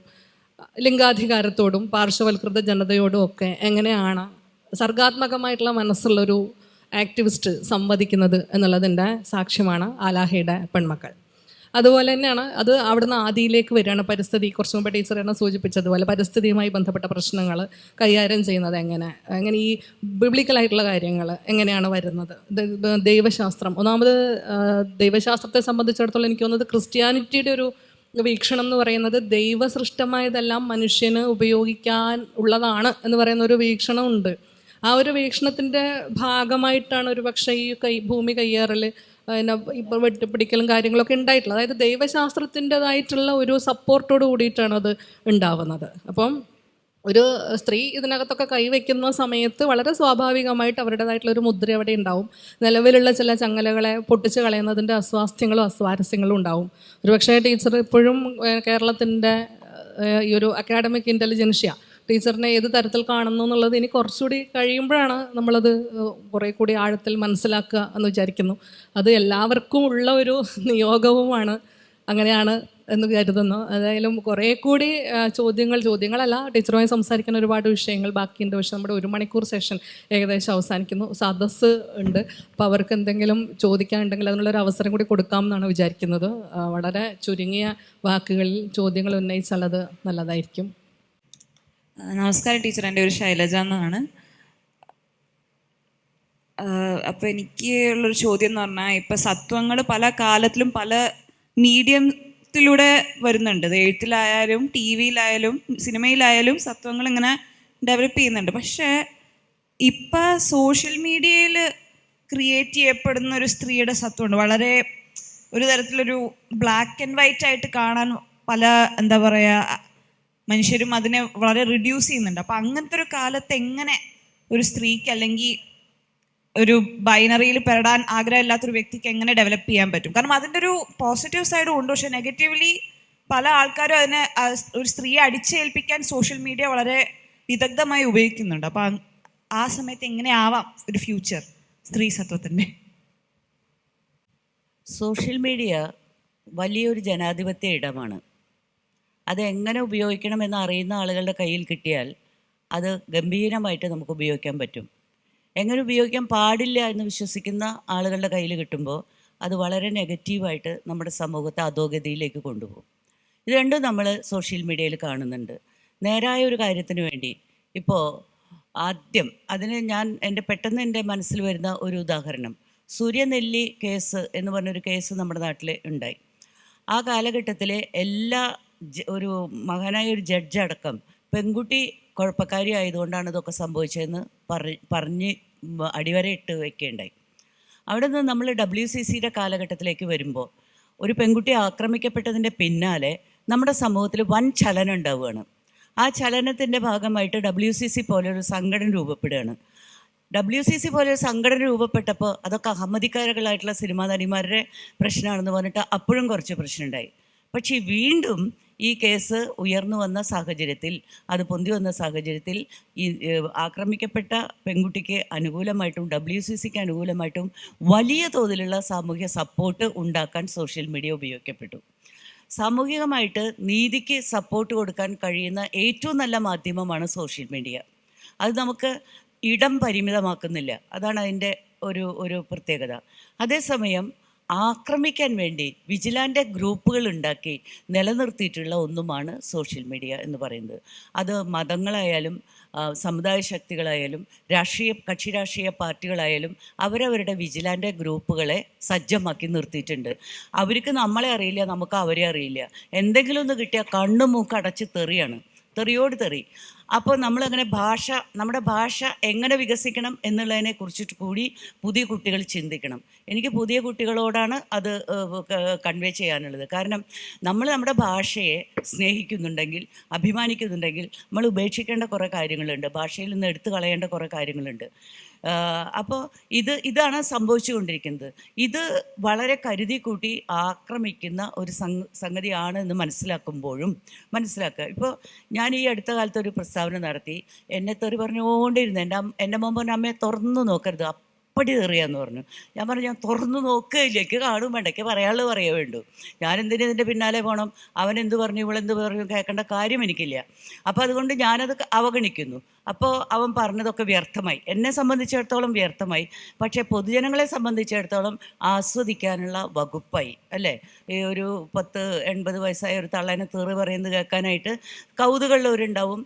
ലിംഗാധികാരത്തോടും പാർശ്വവൽകൃത ജനതയോടും ഒക്കെ എങ്ങനെയാണ് സർഗാത്മകമായിട്ടുള്ള മനസ്സുള്ളൊരു ആക്ടിവിസ്റ്റ് സംവദിക്കുന്നത് എന്നുള്ളതിൻ്റെ സാക്ഷ്യമാണ് ആലാഹയുടെ പെൺമക്കൾ. അതുപോലെ തന്നെയാണ് അത് അവിടുന്ന് ആദിയിലേക്ക് വരികയാണ്. പരിസ്ഥിതി, കുറച്ച് മുമ്പ് ടീച്ചർ തന്നെ സൂചിപ്പിച്ചതുപോലെ പരിസ്ഥിതിയുമായി ബന്ധപ്പെട്ട പ്രശ്നങ്ങൾ കൈകാര്യം ചെയ്യുന്നത് എങ്ങനെ ഈ ബിബ്ലിക്കലായിട്ടുള്ള കാര്യങ്ങൾ എങ്ങനെയാണ് വരുന്നത്. ദൈവശാസ്ത്രം, ഒന്നാമത് ദൈവശാസ്ത്രത്തെ സംബന്ധിച്ചിടത്തോളം എനിക്ക് തോന്നുന്നത് ക്രിസ്ത്യാനിറ്റിയുടെ ഒരു വീക്ഷണം എന്ന് പറയുന്നത് ദൈവസൃഷ്ടമായതെല്ലാം മനുഷ്യന് ഉപയോഗിക്കാൻ ഉള്ളതാണ് എന്ന് പറയുന്ന ഒരു വീക്ഷണമുണ്ട്. ആ ഒരു വീക്ഷണത്തിൻ്റെ ഭാഗമായിട്ടാണ് ഒരു പക്ഷേ ഈ ഭൂമി കയ്യേറൽ, പിന്നെ ഇപ്പോൾ വെട്ടിപ്പിടിക്കലും കാര്യങ്ങളൊക്കെ ഉണ്ടായിട്ടുള്ളത്. അതായത് ദൈവശാസ്ത്രത്തിൻ്റെതായിട്ടുള്ള ഒരു സപ്പോർട്ടോട് കൂടിയിട്ടാണ് അത് ഉണ്ടാവുന്നത്. അപ്പം ഒരു സ്ത്രീ ഇതിനകത്തൊക്കെ കൈവയ്ക്കുന്ന സമയത്ത് വളരെ സ്വാഭാവികമായിട്ട് അവരുടേതായിട്ടുള്ളൊരു മുദ്ര അവിടെ ഉണ്ടാവും. നിലവിലുള്ള ചില ചങ്ങലകളെ പൊട്ടിച്ച് കളയുന്നതിൻ്റെ അസ്വാസ്ഥ്യങ്ങളും അസ്വാരസ്യങ്ങളും ഉണ്ടാവും. ഒരുപക്ഷേ ടീച്ചർ ഇപ്പോഴും കേരളത്തിൻ്റെ ഈ ഒരു അക്കാഡമിക് ഇൻ്റലിജൻഷ്യ ടീച്ചറിനെ ഏത് തരത്തിൽ കാണുന്നു എന്നുള്ളത് ഇനി കുറച്ചുകൂടി കഴിയുമ്പോഴാണ് നമ്മളത് കുറേ കൂടി ആഴത്തിൽ മനസ്സിലാക്കുക എന്ന് വിചാരിക്കുന്നു. അത് എല്ലാവർക്കും ഉള്ള ഒരു നിയോഗവുമാണ്, അങ്ങനെയാണ് എന്ന് കരുതുന്നു. ഏതായാലും കുറേ കൂടി ചോദ്യങ്ങളല്ല, ടീച്ചറുമായി സംസാരിക്കുന്ന ഒരുപാട് വിഷയങ്ങൾ ബാക്കിയുണ്ട്. പക്ഷെ നമ്മുടെ 1 മണിക്കൂർ സെഷൻ ഏകദേശം അവസാനിക്കുന്നു. സദസ്സ് ഉണ്ട്, അപ്പോൾ അവർക്ക് എന്തെങ്കിലും ചോദിക്കാനുണ്ടെങ്കിൽ അതിനുള്ളൊരു അവസരം കൂടി കൊടുക്കാം എന്നാണ് വിചാരിക്കുന്നത്. വളരെ ചുരുങ്ങിയ വാക്കുകളിൽ ചോദ്യങ്ങൾ ഉന്നയിച്ചുള്ളത് നല്ലതായിരിക്കും. നമസ്കാരം ടീച്ചർ, എൻ്റെ ഒരു ശൈലജ എന്നാണ്. അപ്പോൾ എനിക്ക് ഉള്ളൊരു ചോദ്യം എന്ന് പറഞ്ഞാൽ, ഇപ്പം സത്വങ്ങൾ പല കാലത്തിലും പല മീഡിയത്തിലൂടെ വരുന്നുണ്ട്. എഴുത്തിലായാലും ടി വിയിലായാലും സിനിമയിലായാലും സത്വങ്ങൾ ഇങ്ങനെ ഡെവലപ്പ് ചെയ്യുന്നുണ്ട്. പക്ഷേ ഇപ്പം സോഷ്യൽ മീഡിയയിൽ ക്രിയേറ്റ് ചെയ്യപ്പെടുന്ന ഒരു സ്ത്രീയുടെ സത്വമുണ്ട്. വളരെ ഒരു തരത്തിലൊരു ബ്ലാക്ക് ആൻഡ് വൈറ്റ് ആയിട്ട് കാണാൻ പല എന്താ പറയുക മനുഷ്യരും അതിനെ വളരെ റിഡ്യൂസ് ചെയ്യുന്നുണ്ട്. അപ്പം അങ്ങനത്തെ ഒരു കാലത്ത് എങ്ങനെ ഒരു സ്ത്രീക്ക് അല്ലെങ്കിൽ ഒരു ബൈനറിയിൽ പെടാൻ ആഗ്രഹമില്ലാത്തൊരു വ്യക്തിക്ക് എങ്ങനെ ഡെവലപ്പ് ചെയ്യാൻ പറ്റും? കാരണം അതിൻ്റെ ഒരു പോസിറ്റീവ് സൈഡും ഉണ്ട്, പക്ഷെ നെഗറ്റീവ്ലി പല ആൾക്കാരും അതിനെ ഒരു സ്ത്രീയെ അടിച്ചേൽപ്പിക്കാൻ സോഷ്യൽ മീഡിയ വളരെ വിദഗ്ധമായി ഉപയോഗിക്കുന്നുണ്ട്. അപ്പം ആ സമയത്ത് എങ്ങനെയാവാം ഒരു ഫ്യൂച്ചർ സ്ത്രീ സത്വത്തിൻ്റെ? സോഷ്യൽ മീഡിയ വലിയൊരു ജനാധിപത്യ ഇടമാണ്. അതെങ്ങനെ ഉപയോഗിക്കണമെന്ന് അറിയുന്ന ആളുകളുടെ കയ്യിൽ കിട്ടിയാൽ അത് ഗംഭീരമായിട്ട് നമുക്ക് ഉപയോഗിക്കാൻ പറ്റും. എങ്ങനെ ഉപയോഗിക്കാൻ പാടില്ല എന്ന് വിശ്വസിക്കുന്ന ആളുകളുടെ കയ്യിൽ കിട്ടുമ്പോൾ അത് വളരെ നെഗറ്റീവായിട്ട് നമ്മുടെ സമൂഹത്തെ അധോഗതിയിലേക്ക് കൊണ്ടുപോകും. ഇത് രണ്ടും നമ്മൾ സോഷ്യൽ മീഡിയയിൽ കാണുന്നുണ്ട്. നേരായ ഒരു കാര്യത്തിന് വേണ്ടി ഇപ്പോൾ ആദ്യം പെട്ടെന്ന് എൻ്റെ മനസ്സിൽ വരുന്ന ഒരു ഉദാഹരണം, സൂര്യനെല്ലി കേസ് എന്ന് പറഞ്ഞൊരു കേസ് നമ്മുടെ നാട്ടിൽ ഉണ്ടായി. ആ കാലഘട്ടത്തിലെ ഒരു മഹാനായ ഒരു ജഡ്ജടക്കം പെൺകുട്ടി കുഴപ്പക്കാരി ആയതുകൊണ്ടാണ് ഇതൊക്കെ സംഭവിച്ചതെന്ന് പറഞ്ഞ് അടിവരയിട്ട് വയ്ക്കുകയുണ്ടായി. അവിടെ നിന്ന് നമ്മൾ WCCയുടെ കാലഘട്ടത്തിലേക്ക് വരുമ്പോൾ ഒരു പെൺകുട്ടി ആക്രമിക്കപ്പെട്ടതിൻ്റെ പിന്നാലെ നമ്മുടെ സമൂഹത്തിൽ വൻ ചലനം ഉണ്ടാവുകയാണ്. ആ ചലനത്തിൻ്റെ ഭാഗമായിട്ട് WCC പോലൊരു സംഘടന രൂപപ്പെടുകയാണ്. WCC പോലൊരു സംഘടന രൂപപ്പെട്ടപ്പോൾ അതൊക്കെ അഹമ്മദിക്കാരുകളായിട്ടുള്ള സിനിമാ നടിമാരുടെ പ്രശ്നമാണെന്ന് പറഞ്ഞിട്ട് അപ്പോഴും കുറച്ച് പ്രശ്നമുണ്ടായി. പക്ഷേ വീണ്ടും ഈ കേസ് ഉയർന്നു വന്ന സാഹചര്യത്തിൽ, അത് പൊന്തി വന്ന സാഹചര്യത്തിൽ ഈ ആക്രമിക്കപ്പെട്ട പെൺകുട്ടിക്ക് അനുകൂലമായിട്ടും WCCക്ക് അനുകൂലമായിട്ടും വലിയ തോതിലുള്ള സാമൂഹ്യ സപ്പോർട്ട് ഉണ്ടാക്കാൻ സോഷ്യൽ മീഡിയ ഉപയോഗിക്കപ്പെട്ടു. സാമൂഹികമായിട്ട് നീതിക്ക് സപ്പോർട്ട് കൊടുക്കാൻ കഴിയുന്ന ഏറ്റവും നല്ല മാധ്യമമാണ് സോഷ്യൽ മീഡിയ. അത് നമുക്ക് ഇടം പരിമിതമാക്കുന്നില്ല. അതാണ് അതിൻ്റെ ഒരു പ്രത്യേകത. അതേസമയം ആക്രമിക്കാൻ വേണ്ടി വിജിലാൻ്റെ ഗ്രൂപ്പുകൾ ഉണ്ടാക്കി നിലനിർത്തിയിട്ടുള്ള ഒന്നുമാണ് സോഷ്യൽ മീഡിയ എന്ന് പറയുന്നത്. അത് മതങ്ങളായാലും സമുദായ ശക്തികളായാലും കക്ഷി രാഷ്ട്രീയ പാർട്ടികളായാലും അവരവരുടെ വിജിലാൻ്റെ ഗ്രൂപ്പുകളെ സജ്ജമാക്കി നിർത്തിയിട്ടുണ്ട്. അവർക്ക് നമ്മളെ അറിയില്ല, നമുക്ക് അവരെ അറിയില്ല. എന്തെങ്കിലും ഒന്ന് കിട്ടിയാൽ കണ്ണു മൂക്ക് അടച്ച് തെറിയാണ്, തെറിയോട് തെറി. അപ്പോൾ നമ്മളങ്ങനെ നമ്മുടെ ഭാഷ എങ്ങനെ വികസിക്കണം എന്നുള്ളതിനെ കുറിച്ചിട്ട് കൂടി പുതിയ കുട്ടികൾ ചിന്തിക്കണം. എനിക്ക് പുതിയ കുട്ടികളോടാണ് അത് കൺവേ ചെയ്യാനുള്ളത്. കാരണം നമ്മൾ നമ്മുടെ ഭാഷയെ സ്നേഹിക്കുന്നുണ്ടെങ്കിൽ, അഭിമാനിക്കുന്നുണ്ടെങ്കിൽ നമ്മൾ ഉപേക്ഷിക്കേണ്ട കുറേ കാര്യങ്ങളുണ്ട്, ഭാഷയിൽ നിന്ന് എടുത്തു കളയേണ്ട കുറേ കാര്യങ്ങളുണ്ട്. അപ്പോൾ ഇതാണ് സംഭവിച്ചുകൊണ്ടിരിക്കുന്നത്. ഇത് വളരെ കരുതി കൂട്ടി ആക്രമിക്കുന്ന ഒരു സംഗതിയാണ് എന്ന് മനസ്സിലാക്കുക. ഇപ്പോൾ ഞാൻ ഈ അടുത്ത കാലത്ത് ഒരു പ്രസ്താവന നടത്തി. എന്നെ തെറി പറഞ്ഞുകൊണ്ടിരുന്നു. എൻ്റെ മോൻ പറഞ്ഞ അമ്മയെ തുറന്നു നോക്കരുത്, അപ്പടി തെറിയാന്ന് പറഞ്ഞു. ഞാൻ പറഞ്ഞു, ഞാൻ തുറന്നു നോക്കുകയില്ല, എനിക്ക് കാണും വേണ്ട, എനിക്ക് പറയാനുള്ളത് പറയേ വേണ്ടു. ഞാനെന്തിനും ഇതിൻ്റെ പിന്നാലെ പോകണം? അവനെന്ത് പറഞ്ഞു, ഇവളെന്ത് പറഞ്ഞു കേൾക്കേണ്ട കാര്യം എനിക്കില്ല. അപ്പോൾ അതുകൊണ്ട് ഞാനത് അവഗണിക്കുന്നു. അപ്പോൾ അവൻ പറഞ്ഞതൊക്കെ വ്യർത്ഥമായി, എന്നെ സംബന്ധിച്ചിടത്തോളം വ്യർത്ഥമായി. പക്ഷേ പൊതുജനങ്ങളെ സംബന്ധിച്ചിടത്തോളം ആസ്വദിക്കാനുള്ള വകുപ്പായി, അല്ലേ? ഈ ഒരു 80 വയസ്സായ ഒരു തള്ളേനെ തെറി പറയുന്നത് കേൾക്കാനായിട്ട് കൗതുകമുള്ളവരുണ്ടാവും,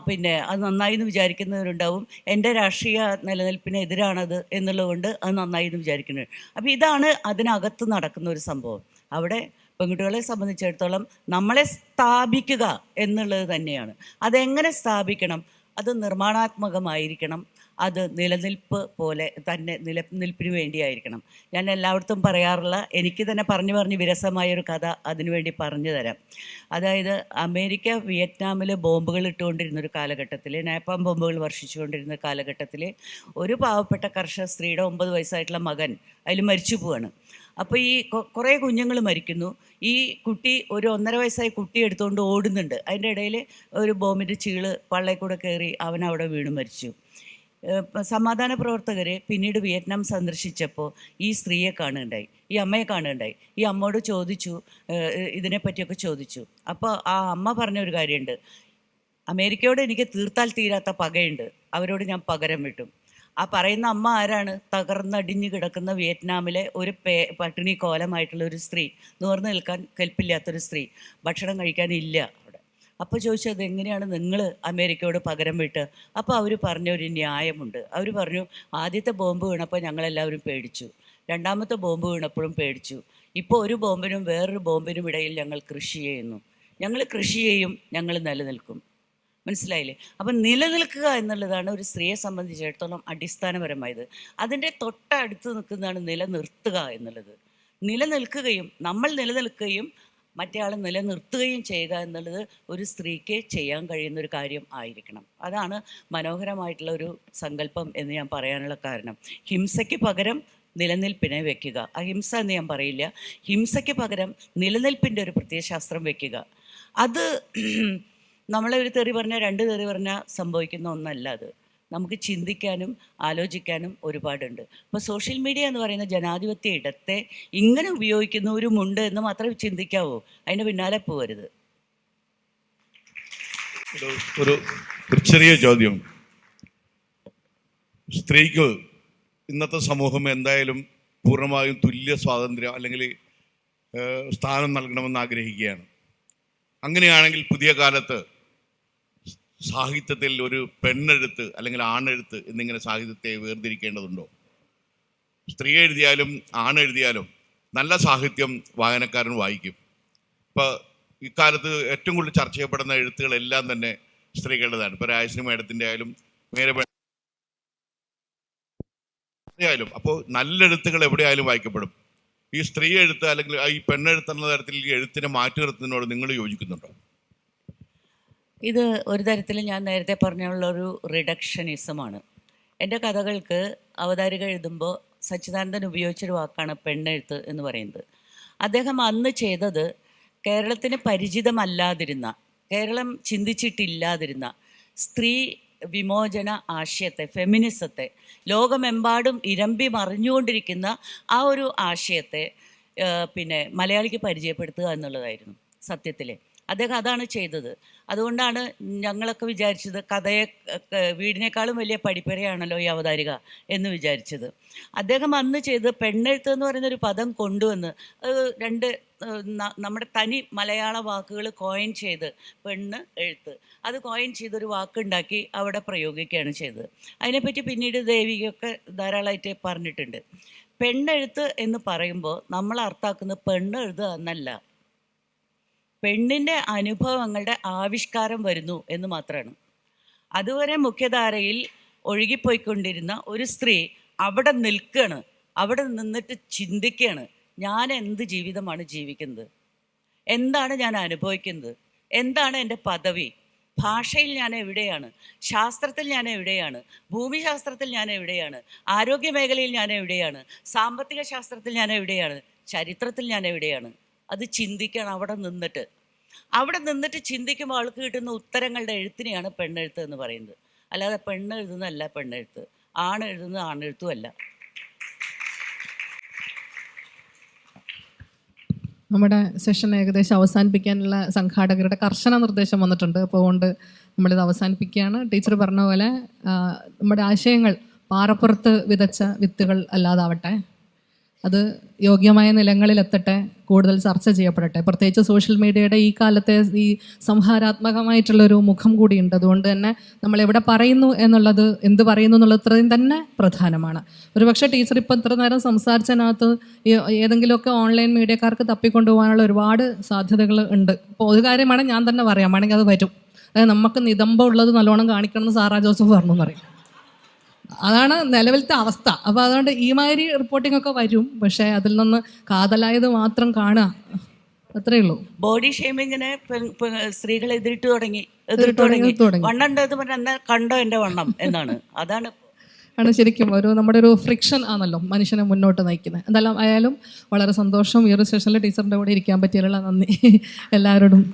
പിന്നെ അത് നന്നായി എന്ന് വിചാരിക്കുന്നവരുണ്ടാവും. എൻ്റെ രാഷ്ട്രീയ നിലനിൽപ്പിനെതിരാണത് എന്നുള്ളതുകൊണ്ട് അത് നന്നായി എന്ന് വിചാരിക്കുന്നത്. അപ്പോൾ ഇതാണ് അതിനകത്ത് നടക്കുന്ന ഒരു സംഭവം. അവിടെ പെൺകുട്ടികളെ സംബന്ധിച്ചിടത്തോളം നമ്മളെ സ്ഥാപിക്കുക എന്നുള്ളത് തന്നെയാണ്. അതെങ്ങനെ സ്ഥാപിക്കണം? അത് നിർമ്മാണാത്മകമായിരിക്കണം, അത് നിലനിൽപ്പ് പോലെ തന്നെ നിലനിൽപ്പിന് വേണ്ടിയായിരിക്കണം. ഞാൻ എല്ലായിടത്തും പറയാറുള്ള, എനിക്ക് തന്നെ പറഞ്ഞു വിരസമായൊരു കഥ അതിനുവേണ്ടി പറഞ്ഞു തരാം. അതായത് അമേരിക്ക വിയറ്റ്നാമിൽ ബോംബുകൾ ഇട്ടുകൊണ്ടിരുന്നൊരു കാലഘട്ടത്തിൽ, നാപ്പാം ബോംബുകൾ വർഷിച്ചുകൊണ്ടിരുന്ന കാലഘട്ടത്തിൽ ഒരു പാവപ്പെട്ട കർഷക സ്ത്രീയുടെ 9 വയസ്സായിട്ടുള്ള മകൻ അതിൽ മരിച്ചു പോവാണ്. അപ്പോൾ ഈ കുറേ കുഞ്ഞുങ്ങൾ മരിക്കുന്നു. ഈ കുട്ടി ഒരു 1.5 വയസ്സായ കുട്ടി എടുത്തുകൊണ്ട് ഓടുന്നുണ്ട്. അതിൻ്റെ ഇടയിൽ ഒരു ബോംബിൻ്റെ ചീള് പള്ളയിൽ കൂടെ കയറി അവനവിടെ വീണ് മരിച്ചു. സമാധാന പ്രവർത്തകർ പിന്നീട് വിയറ്റ്നാം സന്ദർശിച്ചപ്പോൾ ഈ സ്ത്രീയെ കാണുകയുണ്ടായി, ഈ അമ്മയെ കാണുകയുണ്ടായി. ഈ അമ്മയോട് ചോദിച്ചു, ഇതിനെപ്പറ്റിയൊക്കെ ചോദിച്ചു. അപ്പോൾ ആ അമ്മ പറഞ്ഞൊരു കാര്യമുണ്ട്, അമേരിക്കയോട് എനിക്ക് തീർത്താൽ തീരാത്ത പകയുണ്ട്, അവരോട് ഞാൻ പകരം വിട്ടും. ആ പറയുന്ന അമ്മ ആരാണ്? തകർന്നടിഞ്ഞു കിടക്കുന്ന വിയറ്റ്നാമിലെ ഒരു പട്ടിണി കോലമായിട്ടുള്ള ഒരു സ്ത്രീ, നിവർന്നു നിൽക്കാൻ കെൽപ്പില്ലാത്തൊരു സ്ത്രീ, ഭക്ഷണം കഴിക്കാനില്ല അവിടെ. അപ്പോൾ ചോദിച്ചത്, എങ്ങനെയാണ് നിങ്ങൾ അമേരിക്കയോട് പകരം വിട്ട്? അപ്പോൾ അവർ പറഞ്ഞൊരു ന്യായമുണ്ട്. അവർ പറഞ്ഞു, ആദ്യത്തെ ബോംബ് വീണപ്പോൾ ഞങ്ങളെല്ലാവരും പേടിച്ചു, രണ്ടാമത്തെ ബോംബ് വീണപ്പോഴും പേടിച്ചു, ഇപ്പോൾ ഒരു ബോംബിനും വേറൊരു ബോംബിനും ഇടയിൽ ഞങ്ങൾ കൃഷി ചെയ്യുന്നു, ഞങ്ങൾ കൃഷി ചെയ്യും, ഞങ്ങൾ നിലനിൽക്കും. മനസ്സിലായില്ലേ? അപ്പം നിലനിൽക്കുക എന്നുള്ളതാണ് ഒരു സ്ത്രീയെ സംബന്ധിച്ചിടത്തോളം അടിസ്ഥാനപരമായത്. അതിൻ്റെ തൊട്ടടുത്ത് നിൽക്കുന്നതാണ് നിലനിർത്തുക എന്നുള്ളത്. നമ്മൾ നിലനിൽക്കുകയും മറ്റേ ആൾ നിലനിർത്തുകയും ചെയ്യുക എന്നുള്ളത് ഒരു സ്ത്രീക്ക് ചെയ്യാൻ കഴിയുന്നൊരു കാര്യം ആയിരിക്കണം. അതാണ് മനോഹരമായിട്ടുള്ള ഒരു സങ്കല്പം എന്ന് ഞാൻ പറയാനുള്ള കാരണം. ഹിംസയ്ക്ക് പകരം നിലനിൽപ്പിനെ വെക്കുക. അഹിംസ എന്ന് ഞാൻ പറയില്ല, ഹിംസയ്ക്ക് പകരം നിലനിൽപ്പിൻ്റെ ഒരു പ്രത്യയശാസ്ത്രം വെക്കുക. അത് നമ്മളെ ഒരു തെറി പറഞ്ഞാൽ 2 തെറി പറഞ്ഞാൽ സംഭവിക്കുന്ന ഒന്നല്ല. അത് നമുക്ക് ചിന്തിക്കാനും ആലോചിക്കാനും ഒരുപാടുണ്ട്. അപ്പോൾ സോഷ്യൽ മീഡിയ എന്ന് പറയുന്ന ജനാധിപത്യ ഇടത്തെ ഇങ്ങനെ ഉപയോഗിക്കുന്നവരുമുണ്ട് എന്ന് മാത്രമേ ചിന്തിക്കാവൂ, അതിൻ്റെ പിന്നാലെ പോകരുത്. ഒരു ചെറിയ ചോദ്യം. സ്ത്രീക്ക് ഇന്നത്തെ സമൂഹം എന്തായാലും പൂർണ്ണമായും തുല്യ സ്വാതന്ത്ര്യം അല്ലെങ്കിൽ സ്ഥാനം നൽകണമെന്ന് ആഗ്രഹിക്കുകയാണ്. അങ്ങനെയാണെങ്കിൽ പുതിയ കാലത്ത് സാഹിത്യത്തിൽ ഒരു പെണ്ണെഴുത്ത് അല്ലെങ്കിൽ ആണെഴുത്ത് എന്നിങ്ങനെ സാഹിത്യത്തെ വേർതിരിക്കേണ്ടതുണ്ടോ? സ്ത്രീ എഴുതിയാലും ആണെഴുതിയാലും നല്ല സാഹിത്യം വായനക്കാരൻ വായിക്കും. ഇപ്പോൾ ഇക്കാലത്ത് ഏറ്റവും കൂടുതൽ ചർച്ച ചെയ്യപ്പെടുന്ന എഴുത്തുകളെല്ലാം തന്നെ സ്ത്രീകളുടേതാണ്. ഇപ്പോൾ രാജശ്രീ മേഡത്തിൻ്റെ ആയാലും ആയാലും അപ്പോൾ നല്ല എഴുത്തുകൾ എവിടെയായാലും വായിക്കപ്പെടും. ഈ സ്ത്രീ എഴുത്ത് അല്ലെങ്കിൽ ഈ പെണ്ണെഴുത്തെന്ന തരത്തിൽ ഈ എഴുത്തിനെ മാറ്റി നിർത്തുന്നതിനോട് നിങ്ങൾ യോജിക്കുന്നുണ്ടോ? ഇത് ഒരു തരത്തിൽ ഞാൻ നേരത്തെ പറഞ്ഞുള്ളൊരു റിഡക്ഷനിസമാണ്. എൻ്റെ കഥകൾക്ക് അവതാരിക എഴുതുമ്പോൾ സച്ചിദാനന്ദൻ ഉപയോഗിച്ചൊരു വാക്കാണ് പെണ്ണെഴുത്ത് എന്ന് പറയുന്നത്. അദ്ദേഹം അന്ന് ചെയ്തത് കേരളത്തിന് പരിചിതമല്ലാതിരുന്ന, കേരളം ചിന്തിച്ചിട്ടില്ലാതിരുന്ന സ്ത്രീ വിമോചന ആശയത്തെ, ഫെമിനിസത്തെ, ലോകമെമ്പാടും ഇരമ്പി മറിഞ്ഞുകൊണ്ടിരിക്കുന്ന ആ ഒരു ആശയത്തെ പിന്നെ മലയാളിക്ക് പരിചയപ്പെടുത്തുക എന്നുള്ളതായിരുന്നു സത്യത്തിൽ. അദ്ദേഹം അതാണ് ചെയ്തത്. അതുകൊണ്ടാണ് ഞങ്ങളൊക്കെ വിചാരിച്ചത് കഥയെ വീടിനേക്കാളും വലിയ പഠിപ്പരയാണല്ലോ ഈ അവതാരിക എന്ന് വിചാരിച്ചത്. അദ്ദേഹം അന്ന് ചെയ്ത് പെണ്ണെഴുത്ത് എന്ന് പറയുന്നൊരു പദം കൊണ്ടുവന്ന് നമ്മുടെ തനി മലയാള വാക്കുകൾ കോയിൻ ചെയ്ത്, പെണ്ണ് എഴുത്ത് അത് കോയിൻ ചെയ്തൊരു വാക്കുണ്ടാക്കി അവിടെ പ്രയോഗിക്കുകയാണ് ചെയ്തത്. അതിനെപ്പറ്റി പിന്നീട് ദേവികയൊക്കെ ധാരാളമായിട്ട് പറഞ്ഞിട്ടുണ്ട്. പെണ്ണെഴുത്ത് എന്ന് പറയുമ്പോൾ നമ്മൾ അർത്ഥാക്കുന്നത് പെണ്ണ് എഴുതുക എന്നല്ല, പെണ്ണിൻ്റെ അനുഭവങ്ങളുടെ ആവിഷ്കാരം വരുന്നു എന്ന് മാത്രമാണ്. അതുവരെ മുഖ്യധാരയിൽ ഒഴുകിപ്പോയിക്കൊണ്ടിരുന്ന ഒരു സ്ത്രീ അവിടെ നിൽക്കുകയാണ്, അവിടെ നിന്നിട്ട് ചിന്തിക്കുകയാണ്, ഞാൻ എന്ത് ജീവിതമാണ് ജീവിക്കുന്നത്, എന്താണ് ഞാൻ അനുഭവിക്കുന്നത്, എന്താണ് എൻ്റെ പദവി, ഭാഷയിൽ ഞാൻ എവിടെയാണ്, ശാസ്ത്രത്തിൽ ഞാൻ എവിടെയാണ്, ഭൂമിശാസ്ത്രത്തിൽ ഞാൻ എവിടെയാണ്, ആരോഗ്യ മേഖലയിൽ ഞാൻ എവിടെയാണ്, സാമ്പത്തിക ശാസ്ത്രത്തിൽ ഞാൻ എവിടെയാണ്, ചരിത്രത്തിൽ ഞാൻ എവിടെയാണ്. അത് ചിന്തിക്കണം അവിടെ നിന്നിട്ട് ചിന്തിക്കുമ്പോൾ ആൾക്ക് കിട്ടുന്ന ഉത്തരങ്ങളുടെ എഴുത്തിനെയാണ് പെണ്ണെഴുത്ത് എന്ന് പറയുന്നത്. അല്ലാതെ പെണ്ണെഴുതുന്നതല്ല പെണ്ണെഴുത്ത്, ആണെഴുതുന്നത് ആണെഴുത്തുമല്ല. നമ്മുടെ സെഷൻ ഏകദേശം അവസാനിപ്പിക്കാനുള്ള സംഘാടകരുടെ കർശന നിർദ്ദേശം വന്നിട്ടുണ്ട്. അപ്പോൾ അതുകൊണ്ട് നമ്മളിത് അവസാനിപ്പിക്കുകയാണ്. ടീച്ചർ പറഞ്ഞ പോലെ നമ്മുടെ ആശയങ്ങൾ പാറപ്പുറത്ത് വിതച്ച വിത്തുകൾ അല്ലാതാവട്ടെ, അത് യോഗ്യമായ നിലങ്ങളിലെത്തട്ടെ, കൂടുതൽ ചർച്ച ചെയ്യപ്പെടട്ടെ. പ്രത്യേകിച്ച് സോഷ്യൽ മീഡിയയുടെ ഈ കാലത്തെ ഈ സംഹാരാത്മകമായിട്ടുള്ളൊരു മുഖം കൂടിയുണ്ട്. അതുകൊണ്ട് തന്നെ നമ്മൾ എവിടെ പറയുന്നു എന്നുള്ളത്, എന്ത് പറയുന്നു എന്നുള്ളത് ഇത്രയും തന്നെ പ്രധാനമാണ്. ഒരുപക്ഷെ ടീച്ചർ ഇപ്പം ഇത്ര നേരം സംസാരിച്ചതിനകത്ത് ഏതെങ്കിലുമൊക്കെ ഓൺലൈൻ മീഡിയക്കാർക്ക് തപ്പിക്കൊണ്ടുപോകാനുള്ള ഒരുപാട് സാധ്യതകൾ ഉണ്ട്. അപ്പോൾ ഒരു കാര്യമാണ് ഞാൻ തന്നെ പറയാം, വേണമെങ്കിൽ അത് വരും. അതായത് നമുക്ക് നിതംബം ഉള്ളത് നല്ലോണം കാണിക്കണമെന്ന് സാറാ ജോസഫ് പറഞ്ഞു പറയും. അതാണ് നിലവിലത്തെ അവസ്ഥ. അപ്പോൾ അതുകൊണ്ട് ഈ മാതിരി റിപ്പോർട്ടിംഗ് ഒക്കെ വരും, പക്ഷേ അതിൽ നിന്ന് കാതലായത് മാത്രം കാണുക, അത്രയേ ഉള്ളൂ. ബോഡി ഷെയ്മിങ്ങിനെ സ്ത്രീകൾ എതിരിട്ട് തുടങ്ങി. വണ്ണുണ്ടെന്ന് പറഞ്ഞാൽ കണ്ടോ എൻ്റെ വണ്ണം എന്നാണ്. അതാണ് ശരിക്കും നമ്മുടെ ഒരു ഫ്രിക്ഷൻ ആണല്ലോ മനുഷ്യനെ മുന്നോട്ട് നയിക്കുന്നത്. എന്തായാലും ആയാലും വളരെ സന്തോഷം. ഈ ഒരു സെഷനിൽ ടീച്ചറിൻ്റെ കൂടെ ഇരിക്കാൻ പറ്റിയുള്ള നന്ദി എല്ലാവരോടും.